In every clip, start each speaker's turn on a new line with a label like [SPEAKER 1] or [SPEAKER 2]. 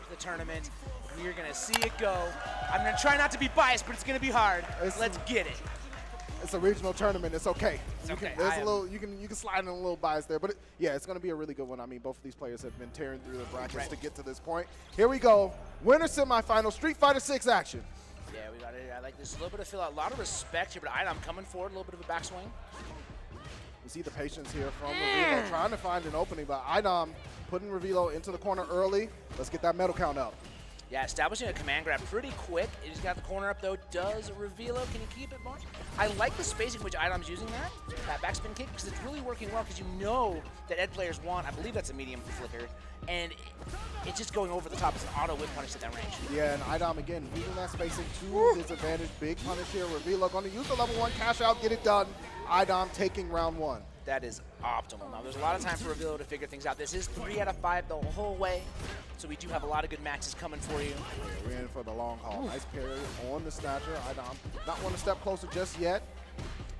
[SPEAKER 1] the tournament. We're going to see it go. I'm going to try not to be biased, but it's going to be hard. Let's get it.
[SPEAKER 2] It's a regional tournament. It's okay.
[SPEAKER 1] It's okay.
[SPEAKER 2] You can slide in a little bias there, but yeah, it's going to be a really good one. I mean, both of these players have been tearing through the brackets to get to this point. Here we go. Winner semifinal, Street Fighter 6 action.
[SPEAKER 1] Yeah, we got it. I like this. A little bit of a lot of respect here, but iDom coming forward, a little bit of a backswing.
[SPEAKER 2] You see the patience here from Revilo trying to find an opening, but iDom putting Revilo into the corner early. Let's get that medal count up.
[SPEAKER 1] Yeah, establishing a command grab pretty quick. He's got the corner up though. Does Revilo? Can he keep it more? I like the spacing which iDom's using that backspin kick, because it's really working well, because you know that Ed players want, I believe that's a medium flicker, and it's just going over the top. It's an auto whip punish at that range.
[SPEAKER 2] Yeah, and iDom again using that spacing to his advantage. Big punish here. Revilo going to use the level 1 cash out, get it done. iDom taking round 1.
[SPEAKER 1] That is optimal. Now, there's a lot of time for Revilo to figure things out. This is 3 out of 5 the whole way, so we do have a lot of good maxes coming for you.
[SPEAKER 2] Yeah, we're in for the long haul. Nice parry on the snatcher. iDom not want to step closer just yet.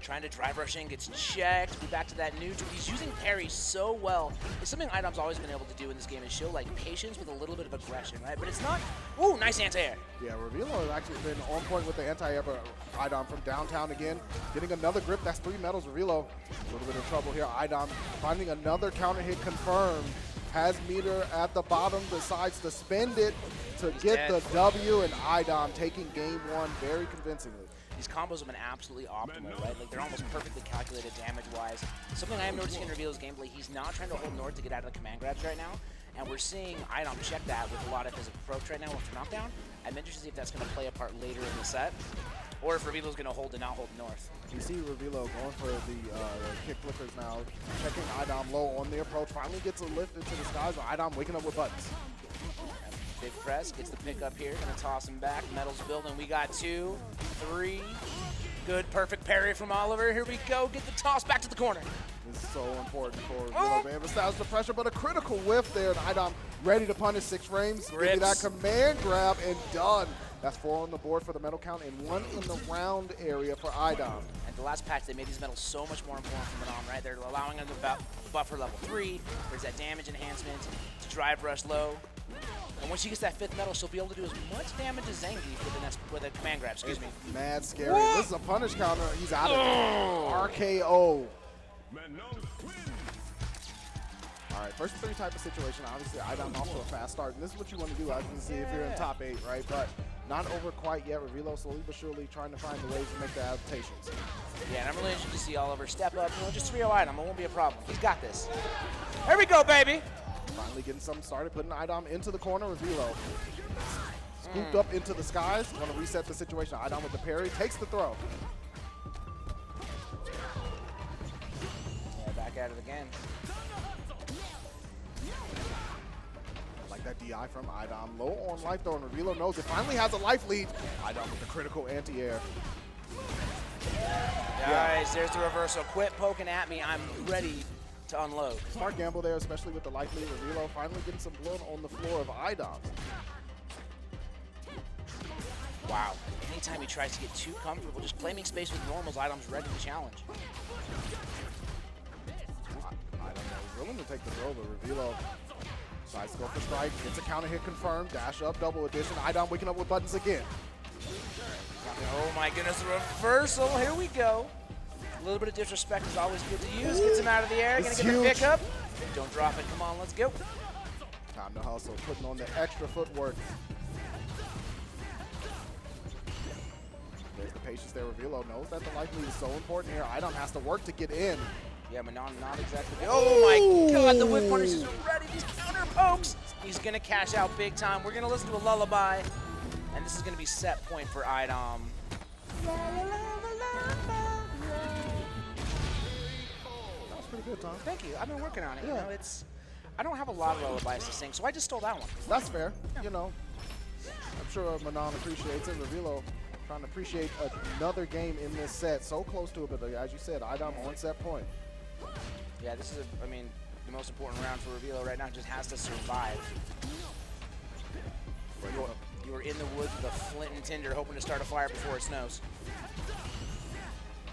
[SPEAKER 1] Trying to drive rush in, gets checked. Be back to that neutral. He's using parry so well. It's something iDom's always been able to do in this game, is show like patience with a little bit of aggression, right? But it's not. Ooh, nice anti-air.
[SPEAKER 2] Yeah, Revilo has actually been on point with the anti-air, but iDom from downtown again, getting another grip. That's 3 medals. Revilo, a little bit of trouble here. iDom finding another counter hit confirmed. Has meter at the bottom, decides to spend it to get the W, and iDom taking game 1 very convincingly.
[SPEAKER 1] These combos have been absolutely optimal, right? Like, they're almost perfectly calculated damage-wise. Something I am noticing in Revilo's gameplay, he's not trying to hold north to get out of the command grabs right now, and we're seeing iDom check that with a lot of his approach right now with the knockdown. I'm interested to see if that's going to play a part later in the set, or if Revilo's going to hold and not hold north.
[SPEAKER 2] You see Revilo going for the kick flickers now, checking iDom low on the approach, finally gets a lift into the skies, but iDom waking up with buttons.
[SPEAKER 1] Big press, gets the pick up here, gonna toss him back. Metal's building. We got 2, 3. Good, perfect parry from Oliver. Here we go. Get the toss back to the corner.
[SPEAKER 2] This is so important for Revilo to emphasize the pressure, but a critical whiff there, and iDom ready to punish 6 frames. Give me that command grab and done. That's 4 on the board for the medal count and 1 in the round area for iDom.
[SPEAKER 1] At the last patch, they made these medals so much more important for Manon, right? They're allowing him to buffer level 3. There's that damage enhancement to drive rush low. And once she gets that 5th medal, she'll be able to do as much damage as Zangief with a command grab, excuse me.
[SPEAKER 2] Mad scary. Whoa. This is a punish counter. He's out of it. RKO. All right, first 3 type of situation. Obviously, iDom off to a fast start. And this is what you want to do, as you can see, if you're in top 8, right? But not over quite yet. Revilo slowly but surely trying to find the ways to make the adaptations.
[SPEAKER 1] Yeah, and I'm really interested to see Oliver step up. You know, just 3-0 iDom. It won't be a problem. He's got this. Here we go, baby.
[SPEAKER 2] Finally getting something started, putting iDom into the corner. Revilo scooped up into the skies. Want to reset the situation. iDom with the parry, takes the throw.
[SPEAKER 1] Yeah, back at it again.
[SPEAKER 2] Like that DI from iDom. Low on life though, and Revilo knows it. Finally has a life lead. iDom with the critical anti-air.
[SPEAKER 1] Guys, there's the reversal. Quit poking at me. I'm ready to unload.
[SPEAKER 2] Smart gamble there, especially with the life lead. Revilo finally getting some blood on the floor of iDom.
[SPEAKER 1] Wow. Anytime he tries to get too comfortable, just claiming space with normals, iDom's ready to challenge.
[SPEAKER 2] iDom is willing to take the throw, but Revilo decides to go for strike. Gets a counter hit confirmed. Dash up, double addition. iDom waking up with buttons again.
[SPEAKER 1] Oh my goodness, the reversal. Here we go. A little bit of disrespect is always good to use. Gets him out of the air. Gonna get the pickup. Don't drop it. Come on, let's go.
[SPEAKER 2] Time to hustle, putting on the extra footwork. There's the patience there. Revilo knows that the life lead is so important here. iDom has to work to get in.
[SPEAKER 1] Yeah, Manon not exactly. Oh my god, the whip punishes are ready. These counter pokes. He's gonna cash out big time. We're gonna listen to a lullaby. And this is gonna be set point for iDom.
[SPEAKER 2] Pretty good, Tom.
[SPEAKER 1] Thank you. I've been working on it. Yeah. You know, I don't have a lot of lullabies to sing, so I just stole that one.
[SPEAKER 2] That's fair. Yeah. You know, I'm sure Manon appreciates it. Revilo trying to appreciate another game in this set. So close to it, but as you said, iDom on set point.
[SPEAKER 1] Yeah, this is, I mean, the most important round for Revilo right now. Just has to survive. You were in the woods with a flint and tinder, hoping to start a fire before it snows.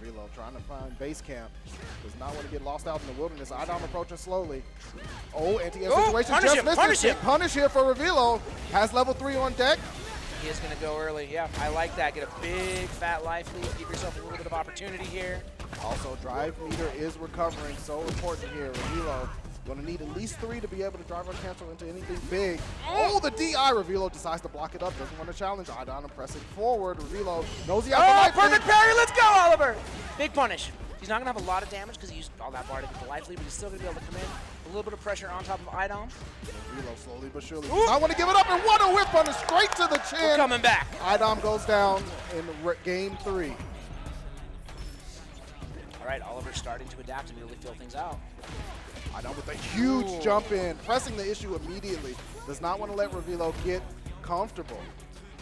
[SPEAKER 2] Revilo trying to find base camp. Does not want to get lost out in the wilderness. iDom approaching slowly. Oh, anti-air situation.
[SPEAKER 1] Punish him, punish him.
[SPEAKER 2] Punish here for Revilo. Has level 3 on deck.
[SPEAKER 1] He is going to go early. Yeah, I like that. Get a big fat life lead. Give yourself a little bit of opportunity here.
[SPEAKER 2] Also, drive meter is recovering. So important here. Revilo going to need at least 3 to be able to drive or cancel into anything big. Oh, the DI. Revilo decides to block it up. Doesn't want to challenge. iDom pressing forward. Revilo knows he has the life lead.
[SPEAKER 1] Perfect parry. Let's go, Oliver. Big punish. He's not going to have a lot of damage because he used all that bar to get the life lead, but he's still going to be able to come in. A little bit of pressure on top of iDom.
[SPEAKER 2] Revilo slowly but surely does not want to give it up, and what a whip punish straight to the chin.
[SPEAKER 1] We're coming back.
[SPEAKER 2] iDom goes down in game 3.
[SPEAKER 1] All right, Oliver's starting to adapt and really fill things out.
[SPEAKER 2] iDom with a huge jump in, pressing the issue immediately. Does not want to let Revilo get comfortable.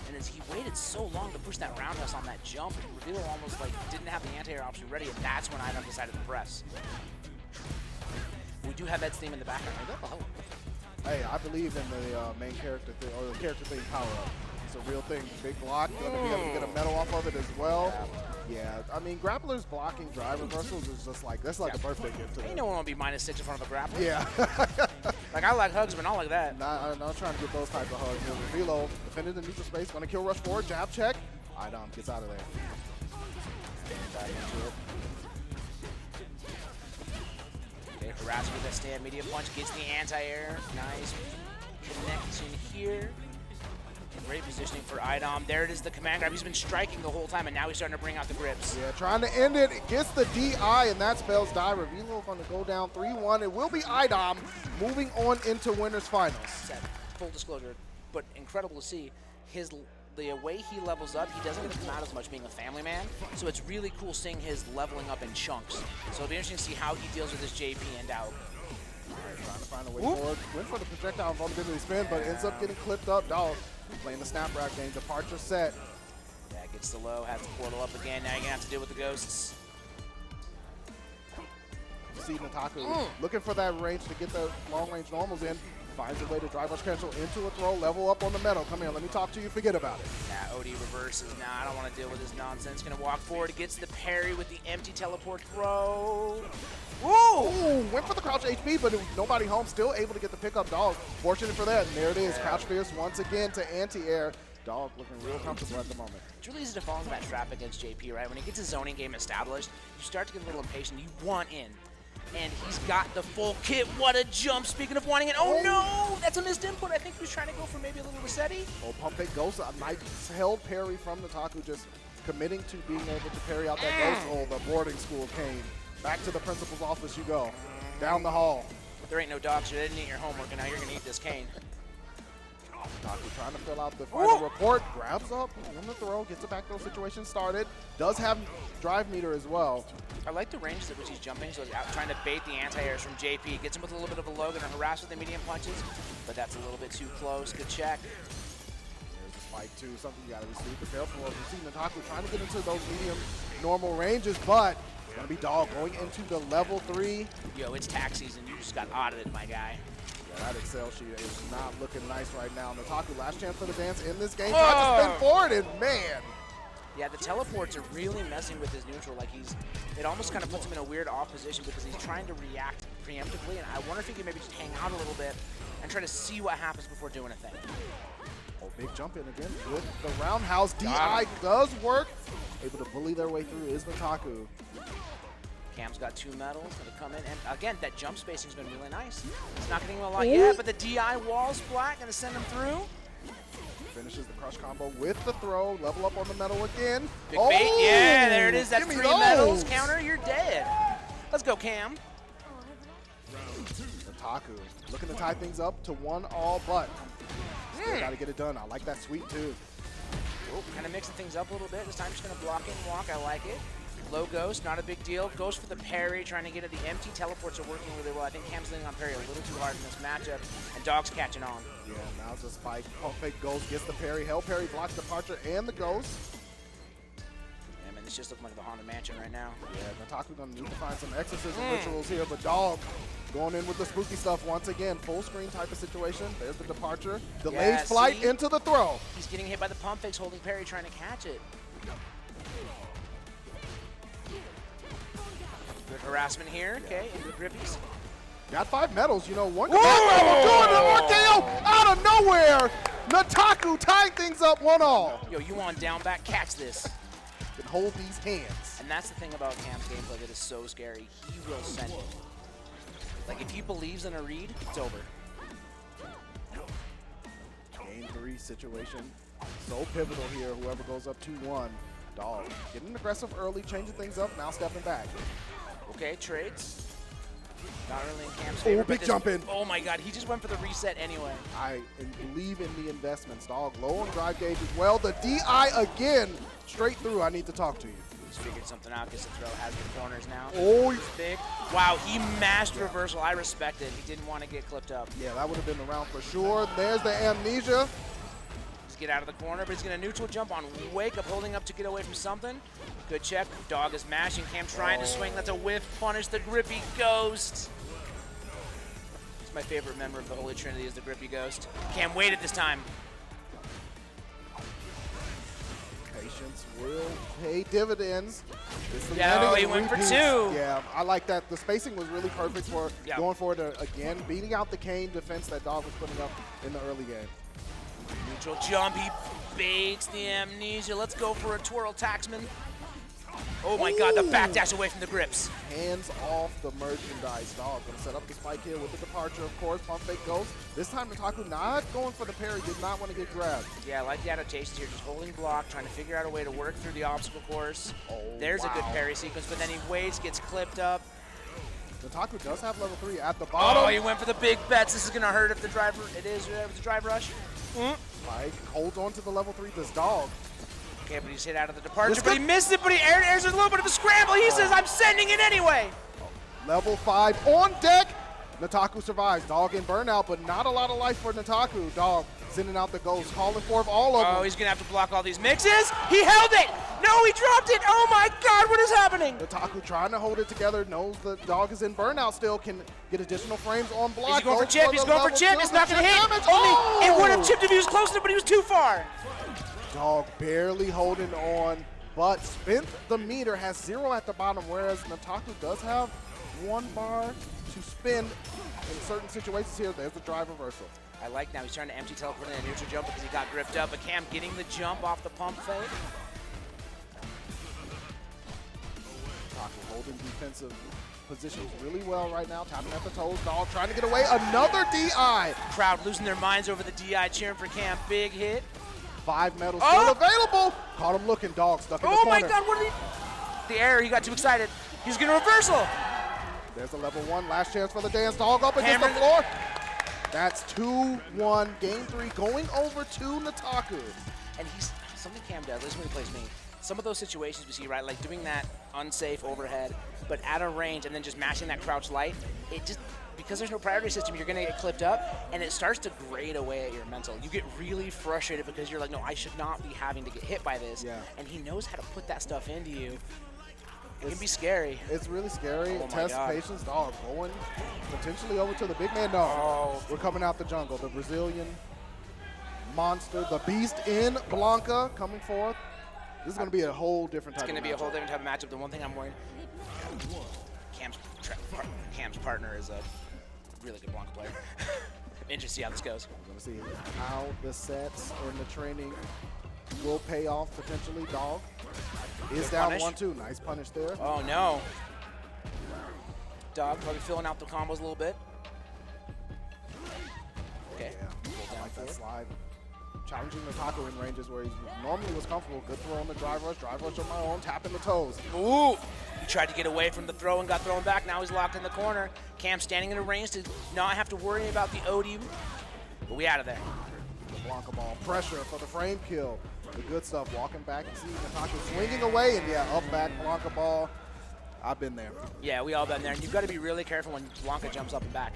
[SPEAKER 1] And as he waited so long to push that roundhouse on that jump, Revilo almost like didn't have the anti-air option ready, and that's when iDom decided to press. We do have Ed's theme in the background.
[SPEAKER 2] Hey, I believe in the main character thing, or the character thing power-up. It's a real thing. Big block, going to be able to get a medal off of it as well. Yeah, I mean, grapplers blocking drive reversals is just like, that's like a birthday gift to them.
[SPEAKER 1] Ain't no one will be -6 in front of a grappler.
[SPEAKER 2] Yeah.
[SPEAKER 1] Like, I like hugs, but not like that.
[SPEAKER 2] I'm not trying to get those type of hugs. Revilo defended the neutral space, going to kill rush forward, jab check. iDom gets out of there.
[SPEAKER 1] Back into it. Okay, harassing with that stand medium punch, gets the anti-air. Nice connection here. Great positioning for iDom. There it is, the command grab. He's been striking the whole time, and now he's starting to bring out the grips.
[SPEAKER 2] Yeah, trying to end it. It gets the DI, and that spells die. Revilo going to go down 3-1. It will be iDom moving on into winners finals.
[SPEAKER 1] Full disclosure, but incredible to see the way he levels up. He doesn't get to come out as much being a family man, so it's really cool seeing his leveling up in chunks. So it'll be interesting to see how he deals with his JP and Dawg.
[SPEAKER 2] Trying to find a way forward. Went for the projectile vulnerability spin, but ends up getting clipped up. Dawg playing the snap rack game. Departure set.
[SPEAKER 1] Yeah, gets the low, has the portal up again. Now you're going to have to deal with the ghosts.
[SPEAKER 2] See Nataku looking for that range to get the long range normals in. Finds a way to drive rush cancel into a throw, level up on the metal. Come here, let me talk to you, forget about it.
[SPEAKER 1] Yeah, OD reverses. Nah, I don't want to deal with this nonsense. Gonna walk forward, gets the parry with the empty teleport throw. Woo!
[SPEAKER 2] Ooh, went for the crouch HP, but nobody home, still able to get the pickup. Dawg, fortunate for that, and there it is. Yeah. Crouch fierce once again to anti-air. Dawg looking real comfortable at the moment.
[SPEAKER 1] It's really easy to fall into that trap against JP, right? When he gets his zoning game established, you start to get a little impatient. You want in. And he's got the full kit. What a jump. Speaking of wanting it. Oh, no! That's a missed input. I think he was trying to go for maybe a little Rossetti.
[SPEAKER 2] Oh, pump fake ghost. A nice held parry from Nataku, just committing to being able to parry out that ghost roll, the boarding school cane. Back to the principal's office you go. Down the hall.
[SPEAKER 1] There ain't no dogs. You didn't eat your homework, and now you're going to eat this cane.
[SPEAKER 2] Nataku trying to fill out the final report. Grabs up on the throw, gets the back throw situation started. Does have drive meter as well.
[SPEAKER 1] I like the ranges at which he's jumping, so he's out trying to bait the anti-airs from JP. Gets him with a little bit of a low, gonna harass with the medium punches, but that's a little bit too close. Good check.
[SPEAKER 2] There's a spike too, something you gotta be super careful of. You see Nataku trying to get into those medium normal ranges, but it's gonna be Dawg going into the level 3.
[SPEAKER 1] Yo, it's tax season. You just got audited, my guy.
[SPEAKER 2] Yeah, that Excel sheet is not looking nice right now. Nataku, last chance for the dance in this game. Tried to spin forward, and man.
[SPEAKER 1] Yeah, the teleports are really messing with his neutral. Like it almost kind of puts him in a weird off position because he's trying to react preemptively, and I wonder if he can maybe just hang out a little bit and try to see what happens before doing a thing.
[SPEAKER 2] Oh, big jump in again with the roundhouse. DI does work. Able to bully their way through is Nataku.
[SPEAKER 1] Cam's got 2 medals, gonna come in, and again, that jump spacing's been really nice. It's not getting him a lot yet, but the DI wall's flat, gonna send him through.
[SPEAKER 2] Finishes the crush combo with the throw, level up on the metal again.
[SPEAKER 1] Big bait, yeah, there it is, that's 3 medals. Counter, you're dead. Let's go, Cam.
[SPEAKER 2] Nataku looking to tie things up to 1-all, but still gotta get it done. I like that sweep too.
[SPEAKER 1] Kind of mixing things up a little bit. This time just gonna block and walk, I like it. Low ghost, not a big deal. Goes for the parry, trying to get it. The empty teleports are working really well. I think Cam's leaning on parry a little too hard in this matchup, and Dawg's catching on.
[SPEAKER 2] Yeah, now's the spike. Pump fake ghost gets the parry. Hell parry blocks departure and the ghost.
[SPEAKER 1] Yeah, man, it's just looking like the Haunted Mansion right now.
[SPEAKER 2] Yeah, Nataku gonna need to find some exorcism rituals here, but Dawg going in with the spooky stuff once again. Full screen type of situation. There's the departure. Delayed flight into the throw.
[SPEAKER 1] He's getting hit by the pump fakes, holding parry, trying to catch it. Good harassment here, okay, into the grippies.
[SPEAKER 2] Got 5 medals, you know, one command grab, doing an RKO out of nowhere. Nataku tying things up 1-all.
[SPEAKER 1] Yo, you want down back? Catch this.
[SPEAKER 2] Can hold these hands.
[SPEAKER 1] And that's the thing about Cam's gameplay that is so scary. He will send it. Like, if he believes in a read, it's over.
[SPEAKER 2] Game 3 situation. So pivotal here. Whoever goes up 2-1. Dawg getting aggressive early, changing things up, now stepping back.
[SPEAKER 1] Okay, trades. Not really in Cam's favor.
[SPEAKER 2] Oh, big jump in.
[SPEAKER 1] Oh my god, he just went for the reset anyway.
[SPEAKER 2] I believe in the investments. Dawg low on drive gauge as well. The DI again. Straight through. I need to talk to you.
[SPEAKER 1] He's figured something out because the throw has the corners now.
[SPEAKER 2] Oh,
[SPEAKER 1] he's big. Wow, he mashed reversal. I respect it. He didn't want to get clipped up.
[SPEAKER 2] Yeah, that would have been the round for sure. There's the amnesia.
[SPEAKER 1] He's get out of the corner, but he's going to neutral jump on wake up, holding up to get away from something. Good check. Dawg is mashing. Cam trying to swing. That's a whiff. Punish the grippy ghost. It's my favorite member of the Holy Trinity is the grippy ghost. Cam waited this time.
[SPEAKER 2] Patience will pay dividends.
[SPEAKER 1] Yeah, he went for 2.
[SPEAKER 2] Yeah, I like that. The spacing was really perfect for going for it again, beating out the cane defense that Dawg was putting up in the early game.
[SPEAKER 1] Neutral jump, he baits the amnesia. Let's go for a twirl taxman. Oh my god, the backdash away from the grips.
[SPEAKER 2] Hands off the merchandise. Dawg gonna set up the spike here with the departure, of course. Pump fake goes. This time Nataku not going for the parry, did not want to get grabbed.
[SPEAKER 1] Yeah, I like the adaptations here, just holding block, trying to figure out a way to work through the obstacle course.
[SPEAKER 2] Oh,
[SPEAKER 1] there's a good parry sequence, but then he waits, gets clipped up.
[SPEAKER 2] Nataku does have level 3 at the bottom.
[SPEAKER 1] Oh, he went for the big bets. This is gonna hurt if the driver, it is with the drive rush.
[SPEAKER 2] Spike holds on to the level 3, this Dawg.
[SPEAKER 1] Okay, but he's hit out of the departure, but he missed it, but he airs a little bit of a scramble. He says, I'm sending it anyway.
[SPEAKER 2] Level 5 on deck. Nataku survives. Dawg in burnout, but not a lot of life for Nataku. Dawg sending out the ghost, calling for all of them.
[SPEAKER 1] Oh, he's going to have to block all these mixes. He held it. No, he dropped it. Oh, my God, what is happening?
[SPEAKER 2] Nataku trying to hold it together, knows the Dawg is in burnout still, can get additional frames on block.
[SPEAKER 1] Is he going for chip? He's going for chip. It's not going to hit. Only it would have chipped if he was close enough, but he was too far.
[SPEAKER 2] Dawg barely holding on, but spent the meter, has 0 at the bottom, whereas Nataku does have 1 bar to spend in certain situations here. There's the drive reversal.
[SPEAKER 1] I like now he's trying to empty teleport in a neutral jump because he got gripped up, but Cam getting the jump off the pump fake.
[SPEAKER 2] Nataku holding defensive positions really well right now, tapping at the toes. Dawg trying to get away, another DI.
[SPEAKER 1] Crowd losing their minds over the DI, cheering for Cam. Big hit.
[SPEAKER 2] 5 medals still available. Caught him looking. Dawg stuck in the corner.
[SPEAKER 1] Oh my god, what did he? The error, he got too excited. He's gonna reversal.
[SPEAKER 2] There's a level 1, last chance for the dance. Dawg up against the floor. That's 2-1. Game 3 going over to Nataku.
[SPEAKER 1] And he's, something Cam does, this is when he plays me. Some of those situations we see, right, like doing that unsafe overhead, but at a range and then just mashing that crouch light, it just, because there's no priority system, you're gonna get clipped up, and it starts to grate away at your mental. You get really frustrated because you're like, no, I should not be having to get hit by this.
[SPEAKER 2] Yeah.
[SPEAKER 1] And he knows how to put that stuff into you. It can be scary.
[SPEAKER 2] It's really scary.
[SPEAKER 1] Oh
[SPEAKER 2] Test patience. Dawg going potentially over to the big man. No, we're coming out the jungle. The Brazilian monster, the beast in Blanca coming forth. This is going to be a whole different type of matchup.
[SPEAKER 1] It's going to be a whole different type of matchup. The one thing I'm worried, Cam's partner is a really good Blanca player. Interested to see how this goes.
[SPEAKER 2] I'm going to see how the sets and the training will pay off potentially. Dawg is down 1-2. Nice punish there.
[SPEAKER 1] Oh no. Dawg probably filling out the combos a little bit. Okay.
[SPEAKER 2] Yeah, I like that slide. Challenging Nataku in ranges where he normally was comfortable. Good throw on the drive rush on my own, tapping the toes.
[SPEAKER 1] Ooh! He tried to get away from the throw and got thrown back. Now he's locked in the corner. Cam standing in a range to not have to worry about the OD. But we out of there.
[SPEAKER 2] The Blanca ball. Pressure for the frame kill. The good stuff. Walking back and seeing Nataku swinging away. And yeah, up back Blanca ball. I've been there.
[SPEAKER 1] Yeah, we all been there. And you've got to be really careful when Blanca jumps up and back.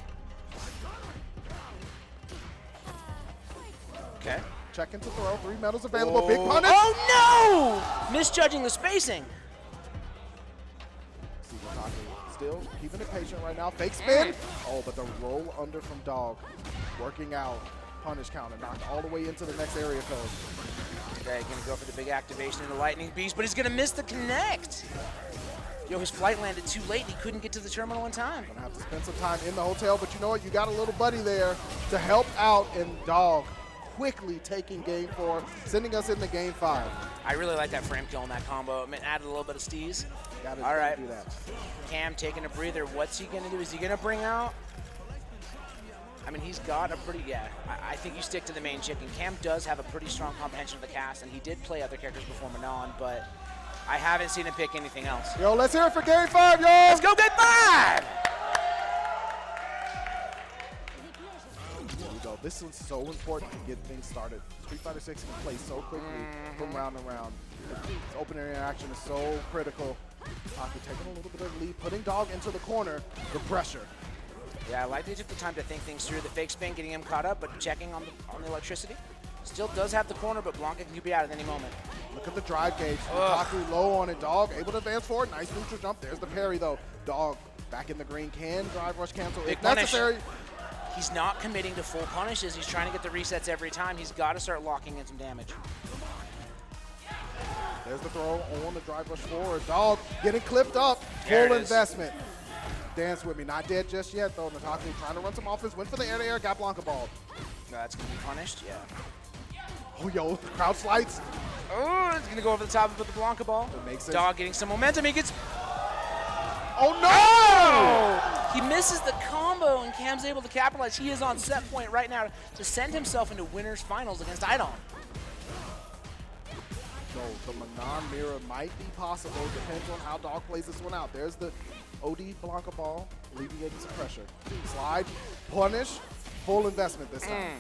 [SPEAKER 1] Okay.
[SPEAKER 2] Check into throw. 3 medals available. Big punish.
[SPEAKER 1] Oh no! Misjudging the spacing.
[SPEAKER 2] See Nataku still keeping it patient right now. Fake spin. Oh, but the roll under from Dawg. Working out. Punish counter. Knocked all the way into the next area code.
[SPEAKER 1] Okay, gonna go for the big activation in the Lightning Beast, but he's gonna miss the connect. Yo, his flight landed too late and he couldn't get to the terminal in time.
[SPEAKER 2] Gonna have to spend some time in the hotel, but you know what? You got a little buddy there to help out, and Dawg quickly taking game 4, sending us into game 5.
[SPEAKER 1] I really like that frame kill in that combo. I mean, added a little bit of steez. All right,
[SPEAKER 2] do that.
[SPEAKER 1] Cam taking a breather. What's he gonna do? Is he gonna bring out? I mean, he's got a pretty, I think you stick to the main chicken. Cam does have a pretty strong comprehension of the cast, and he did play other characters before Manon, but I haven't seen him pick anything else.
[SPEAKER 2] Yo, let's hear it for game 5, yo!
[SPEAKER 1] Let's go game 5!
[SPEAKER 2] Here we go. This is so important to get things started. Street Fighter 6 can play so quickly from round to round. This open area interaction is so critical. Nataku taking a little bit of lead, putting Dawg into the corner, the pressure.
[SPEAKER 1] Yeah, I like they took the time to think things through. The fake spin getting him caught up, but checking on the electricity. Still does have the corner, but Blanca can be out at any moment.
[SPEAKER 2] Look at the drive gauge. Nataku low on it. Dawg able to advance forward. Nice neutral jump. There's the parry, though. Dawg back in the green. Can drive rush cancel if necessary.
[SPEAKER 1] He's not committing to full punishes. He's trying to get the resets every time. He's got to start locking in some damage.
[SPEAKER 2] There's the throw on the drive rush forward. Dawg getting clipped up. Full investment. Dance with me. Not dead just yet, though. Nataku trying to run some offense. Went for the air-to-air. Got Blanca balled.
[SPEAKER 1] That's going to be punished, yeah.
[SPEAKER 2] Oh, yo, crouch slides.
[SPEAKER 1] Oh, it's going to go over the top of the Blanca ball.
[SPEAKER 2] It makes sense.
[SPEAKER 1] Dawg getting some momentum. He gets...
[SPEAKER 2] Oh, no!
[SPEAKER 1] Oh! He misses the combo, and Cam's able to capitalize. He is on set point right now to send himself into winners finals against iDom.
[SPEAKER 2] So the Manon mirror might be possible. Depends on how Dawg plays this one out. There's the OD Blanca ball, alleviating some pressure. Slide, punish, full investment this time.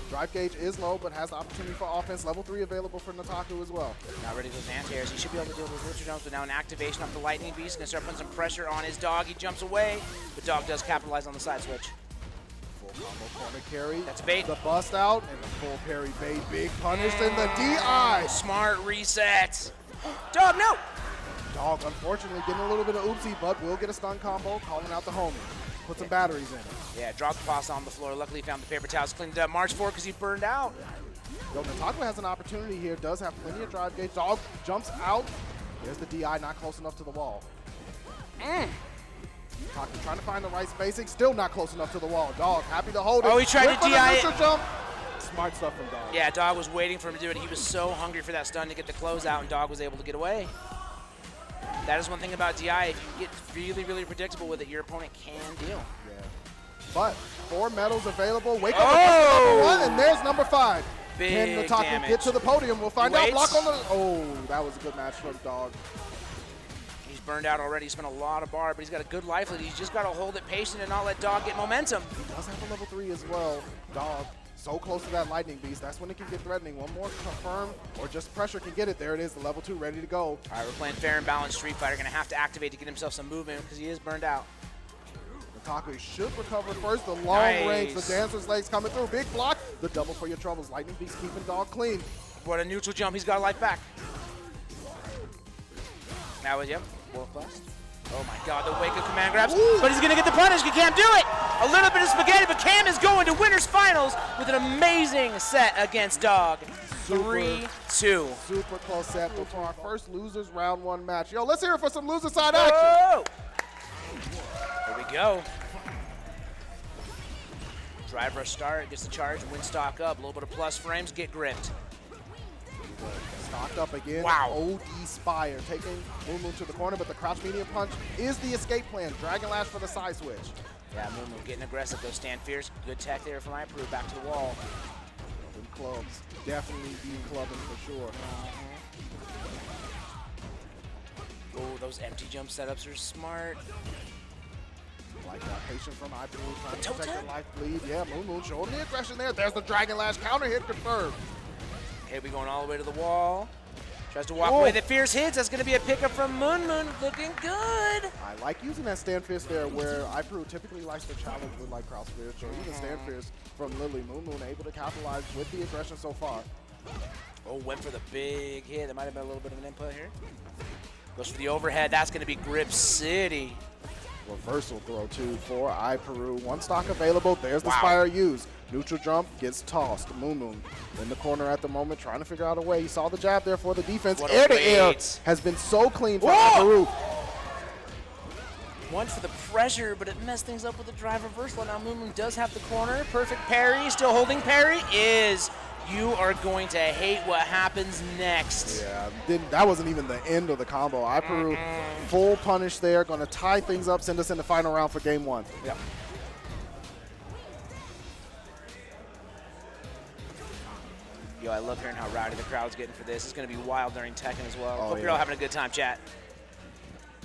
[SPEAKER 2] Drive gauge is low, but has the opportunity for offense. Level 3 available for Nataku as well.
[SPEAKER 1] Now ready to those anti-airs. He should be able to deal with those neutral jumps, but now an activation off the Lightning Beast. He's going to start putting some pressure on his Dawg. He jumps away, but Dawg does capitalize on the side switch.
[SPEAKER 2] Full combo corner carry.
[SPEAKER 1] That's bait.
[SPEAKER 2] The bust out and the full parry bait. Big punish and the DI.
[SPEAKER 1] Smart reset. Dawg, no!
[SPEAKER 2] Dawg, unfortunately, getting a little bit of oopsie, but will get a stun combo, calling out the homie. Put some batteries in it.
[SPEAKER 1] Yeah, dropped the pasta on the floor. Luckily, found the paper towels, cleaned it up. March forward because he burned out.
[SPEAKER 2] Yo, Nataku has an opportunity here, does have plenty of drive gauge. Dawg jumps out. There's the DI, not close enough to the wall. Nataku trying to find the right spacing, still not close enough to the wall. Dawg happy to hold it.
[SPEAKER 1] Oh, he tried to DI it.
[SPEAKER 2] Jump. Smart stuff from Dawg.
[SPEAKER 1] Yeah, Dawg was waiting for him to do it. He was so hungry for that stun to get the closeout, and Dawg was able to get away. That is one thing about DI. If you get really, really predictable with it, your opponent can deal.
[SPEAKER 2] Yeah. But 4 medals available. Wake up number 1, and there's number 5.
[SPEAKER 1] Big
[SPEAKER 2] Can Nataku
[SPEAKER 1] damage.
[SPEAKER 2] get to the podium? We'll find out. Block on the... Oh, that was a good match from Dawg.
[SPEAKER 1] He's burned out already. He spent a lot of bar, but he's got a good life lead. He's just got to hold it patient and not let Dawg get momentum.
[SPEAKER 2] He does have a level 3 as well. Dawg so close to that Lightning Beast. That's when it can get threatening. One more confirm or just pressure can get it. There it is, the level 2 ready to go.
[SPEAKER 1] All right, we're playing fair and balanced Street Fighter. Going to have to activate to get himself some movement because he is burned out.
[SPEAKER 2] Nataku should recover first. The long range, the dancer's legs coming through. Big block. The double for your troubles. Lightning Beast keeping Dawg clean.
[SPEAKER 1] What a neutral jump. He's got life back. Now, yep, world class. Oh my God, the wake of command grabs. Ooh. But he's going to get the punish. He can't do it. A little bit of spaghetti, but Cam is going to winners finals with an amazing set against Dawg. 3-2.
[SPEAKER 2] Super close set before our first losers round 1 match. Yo, let's hear it for some loser side action.
[SPEAKER 1] Here we go. Drive rush start, gets the charge, win stock up. A little bit of plus frames, get gripped.
[SPEAKER 2] Stocked up again.
[SPEAKER 1] Wow.
[SPEAKER 2] Spire taking MunMun to the corner, but the crouch medium punch is the escape plan. Dragon Lash for the side switch.
[SPEAKER 1] Yeah, MunMun getting aggressive. Those stand fierce. Good tech there from iPeru. Back to the wall.
[SPEAKER 2] In clubs. Definitely be clubbing for sure.
[SPEAKER 1] Oh, those empty jump setups are smart.
[SPEAKER 2] Like that patient from iPeru trying to protect their life bleed. Yeah, MunMun showing the aggression there. There's the Dragon Lash counter hit confirmed.
[SPEAKER 1] Okay, we going all the way to the wall. Tries to walk away. The fierce hits. That's going to be a pickup from MunMun. Looking good.
[SPEAKER 2] I like using that stand fierce there where iPeru typically likes to challenge with like cross fierce or even stand fierce from Lily. MunMun able to capitalize with the aggression so far.
[SPEAKER 1] Oh, went for the big hit. That might have been a little bit of an input here. Goes for the overhead. That's going to be Grip City.
[SPEAKER 2] Reversal throw too for iPeru. 1 stock available. There's the Spire used. Neutral jump gets tossed. MunMun in the corner at the moment, trying to figure out a way. He saw the jab there for the defense. Air to air has been so clean for iPeru.
[SPEAKER 1] Went for the pressure, but it messed things up with the drive reversal. Now MunMun does have the corner. Perfect parry. Still holding parry. Is You are going to hate what happens next.
[SPEAKER 2] Yeah, that wasn't even the end of the combo. iPeru full punish there, going to tie things up, send us in the final round for game 1.
[SPEAKER 1] Yep. Yo, I love hearing how rowdy the crowd's getting for this. It's going to be wild during Tekken as well. Hope you're all having a good time, chat.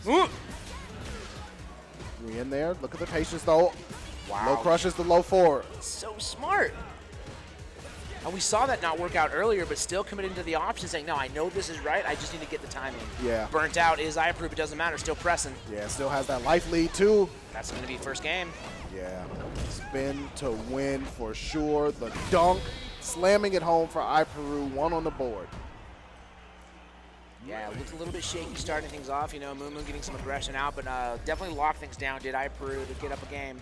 [SPEAKER 2] We in there. Look at the patience, though.
[SPEAKER 1] Wow.
[SPEAKER 2] Low crushes the low forward.
[SPEAKER 1] So smart. And we saw that not work out earlier, but still committing to the option, saying, no, I know this is right. I just need to get the timing.
[SPEAKER 2] Yeah.
[SPEAKER 1] Burnt out is iPeru, but it doesn't matter. Still pressing.
[SPEAKER 2] Yeah, still has that life lead, too.
[SPEAKER 1] That's going to be first game.
[SPEAKER 2] Yeah. Spin to win for sure. The dunk. Slamming it home for iPeru, 1 on the board.
[SPEAKER 1] Yeah, it looked a little bit shaky starting things off. You know, MunMun getting some aggression out, but definitely locked things down, did iPeru to get up a game.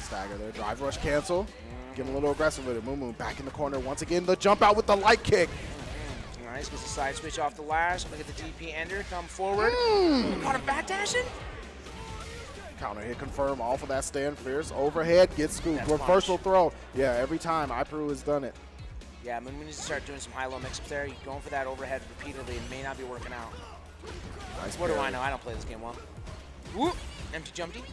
[SPEAKER 2] Stagger there, drive rush cancel. Getting a little aggressive with it. MunMun back in the corner once again. The jump out with the light kick.
[SPEAKER 1] Nice, gets a side switch off the lash. Look at the DP ender come forward. Caught him backdashing.
[SPEAKER 2] Counter hit confirm off of that stand. Fierce overhead, gets scooped. Reversal throw. Yeah, every time iPeru has done it.
[SPEAKER 1] Yeah, MunMun needs to start doing some high-low mix-ups there. You're going for that overhead repeatedly. It may not be working out.
[SPEAKER 2] Nice
[SPEAKER 1] what
[SPEAKER 2] parry.
[SPEAKER 1] do I know? I don't play this game well. Whoop! Empty jumpy.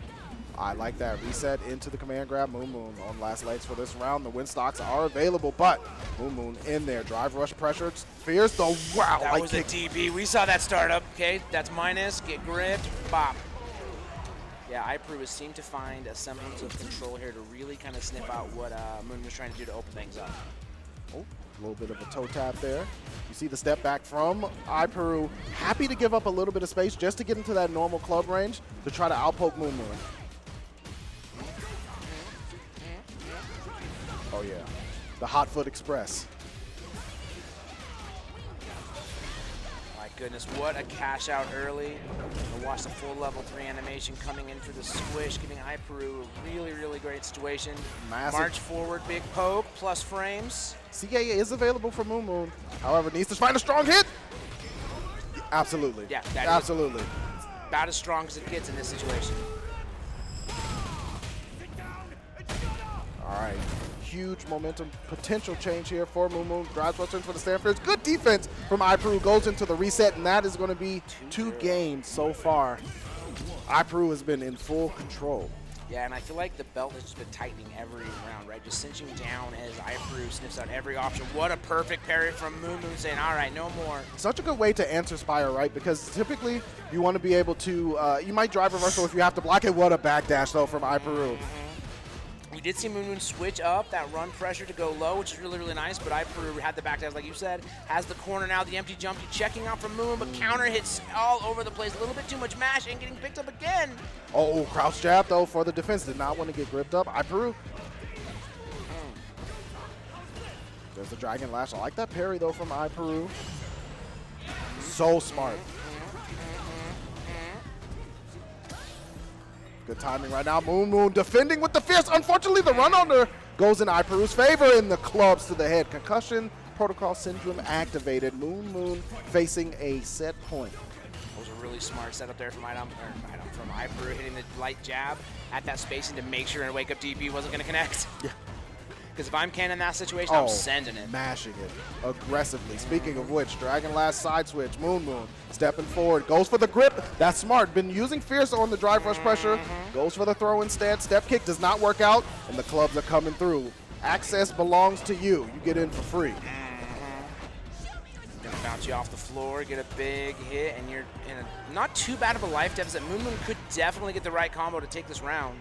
[SPEAKER 2] I like that. Reset into the command grab. MunMun on last legs for this round. The win stocks are available, but MunMun in there. Drive rush pressure. Fierce the wow.
[SPEAKER 1] That
[SPEAKER 2] light
[SPEAKER 1] was
[SPEAKER 2] kick.
[SPEAKER 1] a DP. We saw that startup. Okay, that's minus. Get gripped. Bop. Yeah, iPeru has seemed to find a semblance of control here to really kind of sniff out what MunMun was trying to do to open things up.
[SPEAKER 2] Oh, a little bit of a toe tap there. You see the step back from iPeru. Happy to give up a little bit of space just to get into that normal club range to try to outpoke MunMun. Oh, yeah. The hot foot express.
[SPEAKER 1] My goodness, what a cash out early. And watch the full level 3 animation coming in for the squish, giving iPeru a really, really great situation.
[SPEAKER 2] Massive.
[SPEAKER 1] March forward, big poke, plus frames.
[SPEAKER 2] CA is available for MunMun. However, needs to find a strong hit. Absolutely.
[SPEAKER 1] Yeah,
[SPEAKER 2] absolutely.
[SPEAKER 1] About as strong as it gets in this situation.
[SPEAKER 2] All right. Huge momentum potential change here for MunMun. Drives rush in for the Stanfords. Good defense from iPeru. Goes into the reset, and that is going to be 2 games so far. iPeru has been in full control.
[SPEAKER 1] Yeah, and I feel like the belt has just been tightening every round, right? Just cinching down as iPeru sniffs out every option. What a perfect parry from MunMun saying, all right, no more.
[SPEAKER 2] Such a good way to answer Spire, right? Because typically you want to be able to, you might drive reversal if you have to block it. What a backdash, though, from iPeru.
[SPEAKER 1] We did see MunMun switch up that run pressure to go low, which is really, really nice, but iPeru had the backdash, like you said, has the corner now, the empty jumpy checking out from MunMun, but counter hits all over the place. A little bit too much mash and getting picked up again.
[SPEAKER 2] Oh, crouch jab, though, for the defense. Did not want to get gripped up. iPeru. There's the Dragon Lash. I like that parry, though, from iPeru. So smart. Good timing right now. MunMun defending with the fierce. Unfortunately, the run under goes in iPeru's favor, and the clubs to the head. Concussion protocol syndrome activated. MunMun facing a set point.
[SPEAKER 1] That was a really smart setup there from from iPeru hitting the light jab at that spacing to make sure a wake up DP wasn't going to connect.
[SPEAKER 2] Yeah.
[SPEAKER 1] Because if I'm Ken in that situation, I'm sending it.
[SPEAKER 2] Mashing it aggressively. Speaking of which, Dragon Last side switch. MunMun stepping forward. Goes for the grip. That's smart. Been using fierce on the drive rush pressure. Goes for the throw instead. Step kick does not work out, and the clubs are coming through. Access belongs to you. You get in for free.
[SPEAKER 1] Gonna bounce you off the floor, get a big hit, and you're in a not too bad of a life deficit. MunMun could definitely get the right combo to take this round.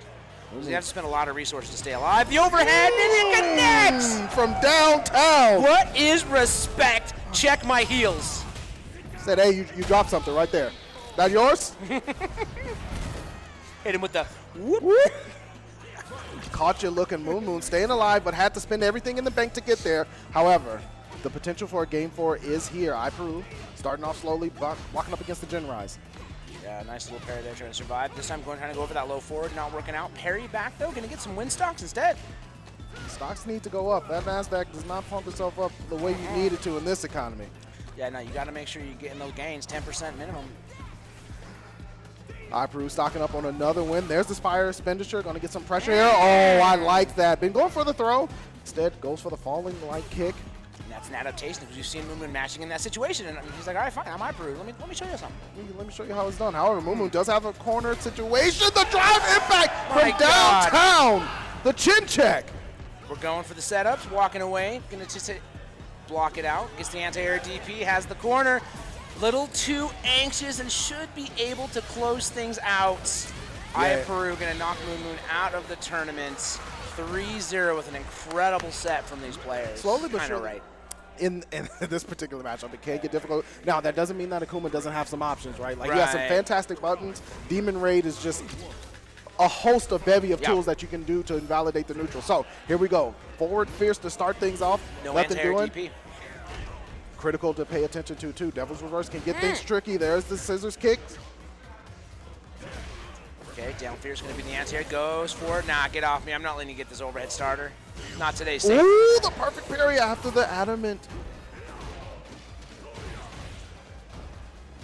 [SPEAKER 1] You have to spend a lot of resources to stay alive. The overhead, and it connects!
[SPEAKER 2] From downtown.
[SPEAKER 1] What is respect? Check my heels.
[SPEAKER 2] Said, hey, you dropped something right there. That yours?
[SPEAKER 1] Hit him with the whoop.
[SPEAKER 2] Whoop. Caught you looking. MunMun staying alive, but had to spend everything in the bank to get there. However, the potential for a game 4 is here. iPeru starting off slowly, walking up against the Gen Rise.
[SPEAKER 1] Yeah, nice little parry there trying to survive. This time trying to go over that low forward, not working out. Parry back though, gonna get some win stocks instead.
[SPEAKER 2] Stocks need to go up. That NASDAQ does not pump itself up the way you need it to in this economy.
[SPEAKER 1] Yeah, no, you gotta make sure you're getting those gains, 10% minimum.
[SPEAKER 2] iPeru stocking up on another win. There's the Spire expenditure, going to get some pressure here. Oh, I like that. Been going for the throw. Instead, goes for the falling light kick.
[SPEAKER 1] And that's an adaptation because you've seen MunMun matching in that situation. And he's like, all right, fine, I'm iPeru. Let me show you something.
[SPEAKER 2] Let me show you how it's done. However, MunMun does have a corner situation. The drive impact
[SPEAKER 1] My
[SPEAKER 2] from
[SPEAKER 1] God.
[SPEAKER 2] downtown. The chin check.
[SPEAKER 1] We're going for the setups, walking away. Going to just block it out. Gets the anti-air DP, has the corner. Little too anxious and should be able to close things out.
[SPEAKER 2] Yeah.
[SPEAKER 1] iPeru going to knock MunMun out of the tournament. 3-0 with an incredible set from these players.
[SPEAKER 2] Slowly but
[SPEAKER 1] Kinda
[SPEAKER 2] surely.
[SPEAKER 1] right.
[SPEAKER 2] In this particular matchup, it can get difficult. Now, that doesn't mean that Akuma doesn't have some options, right? Like, he has some fantastic buttons. Demon Raid is just a host of bevy of tools that you can do to invalidate the neutral. So, here we go. Forward Fierce to start things off.
[SPEAKER 1] No
[SPEAKER 2] Nothing
[SPEAKER 1] anti-air
[SPEAKER 2] doing.
[SPEAKER 1] DP.
[SPEAKER 2] Critical to pay attention to, too. Devil's Reverse can get things tricky. There's the scissors kicks.
[SPEAKER 1] Okay, down Fierce going to be the anti-air. Goes for it. Nah, get off me. I'm not letting you get this overhead starter. Not today, Sam.
[SPEAKER 2] Ooh, the perfect parry after the adamant.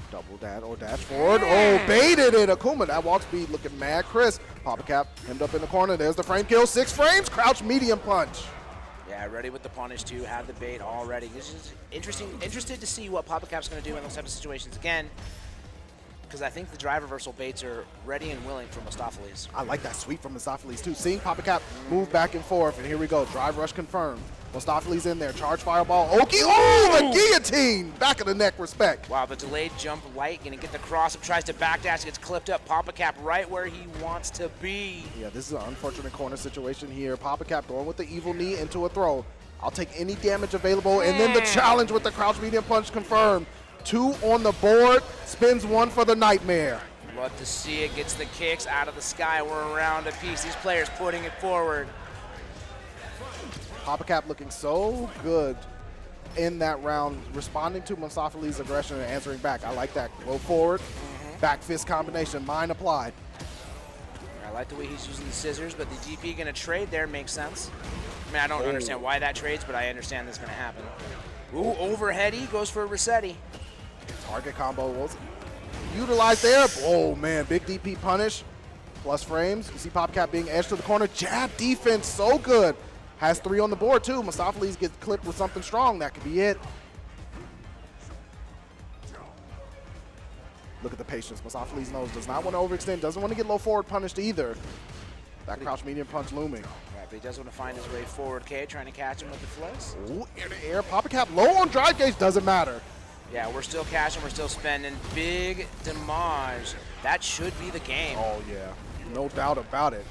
[SPEAKER 2] Double dash or dash forward. Oh, baited it. Akuma, that walk speed looking mad crisp. PoppaCap hemmed up in the corner. There's the frame kill. 6 frames. Crouch medium punch.
[SPEAKER 1] Yeah, ready with the punish too. Have the bait already. This is interested to see what PoppaCap's going to do in those type of situations again. Because I think the drive reversal baits are ready and willing for Mostafles.
[SPEAKER 2] I like that sweep from Mostafles too. Seeing PoppaCap move back and forth, and here we go. Drive rush confirmed. Mostafles in there. Charge fireball. Oki. Oh, the guillotine. Back of the neck respect.
[SPEAKER 1] Wow, the delayed jump light. Going to get the cross up. Tries to backdash. Gets clipped up. PoppaCap right where he wants to be.
[SPEAKER 2] Yeah, this is an unfortunate corner situation here. PoppaCap going with the evil knee into a throw. I'll take any damage available. And then the challenge with the crouch medium punch confirmed. 2 on the board, spins 1 for the nightmare.
[SPEAKER 1] Love to see it. Gets the kicks out of the sky. We're around a piece. These players putting it forward.
[SPEAKER 2] PoppaCap looking so good in that round, responding to Mostafles' aggression and answering back. I like that. Go forward, back fist combination, mine applied.
[SPEAKER 1] I like the way he's using the scissors, but the DP going to trade there makes sense. I mean, I don't understand why that trades, but I understand this is going to happen. Ooh, overheady goes for a Rossetti.
[SPEAKER 2] Target combo was utilized there. Oh, man, big DP punish. Plus frames. You see PoppaCap being edged to the corner. Jab defense, so good. Has 3 on the board, too. Mostafles gets clipped with something strong. That could be it. Look at the patience. Mostafles knows, does not want to overextend, doesn't want to get low forward punished either. That crouch medium punch looming.
[SPEAKER 1] Right, but he does want to find his way forward. K trying to catch him with the flips.
[SPEAKER 2] Ooh, air to air. PoppaCap low on drive gauge, doesn't matter.
[SPEAKER 1] Yeah, we're still cashing, we're still spending. Big damage. That should be the game.
[SPEAKER 2] Oh, yeah. No doubt about it.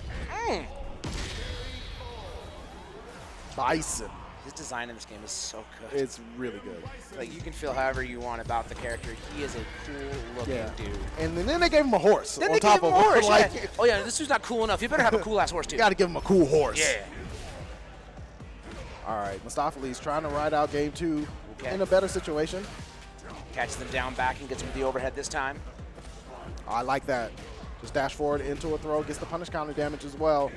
[SPEAKER 2] Bison.
[SPEAKER 1] His design in this game is so good.
[SPEAKER 2] It's really good.
[SPEAKER 1] Like, you can feel however you want about the character. He is a cool-looking dude.
[SPEAKER 2] And then they gave him a horse
[SPEAKER 1] Then
[SPEAKER 2] on
[SPEAKER 1] they
[SPEAKER 2] top
[SPEAKER 1] gave him
[SPEAKER 2] of
[SPEAKER 1] a horse,
[SPEAKER 2] like,
[SPEAKER 1] yeah. Oh, yeah, this dude's not cool enough. You better have a cool-ass horse, too.
[SPEAKER 2] You got to give him a cool horse.
[SPEAKER 1] Yeah.
[SPEAKER 2] All right, Mostafles trying to ride out game 2 in a better situation.
[SPEAKER 1] Catches them down back and gets him with the overhead this time.
[SPEAKER 2] I like that. Just dash forward into a throw, gets the punish counter damage as well.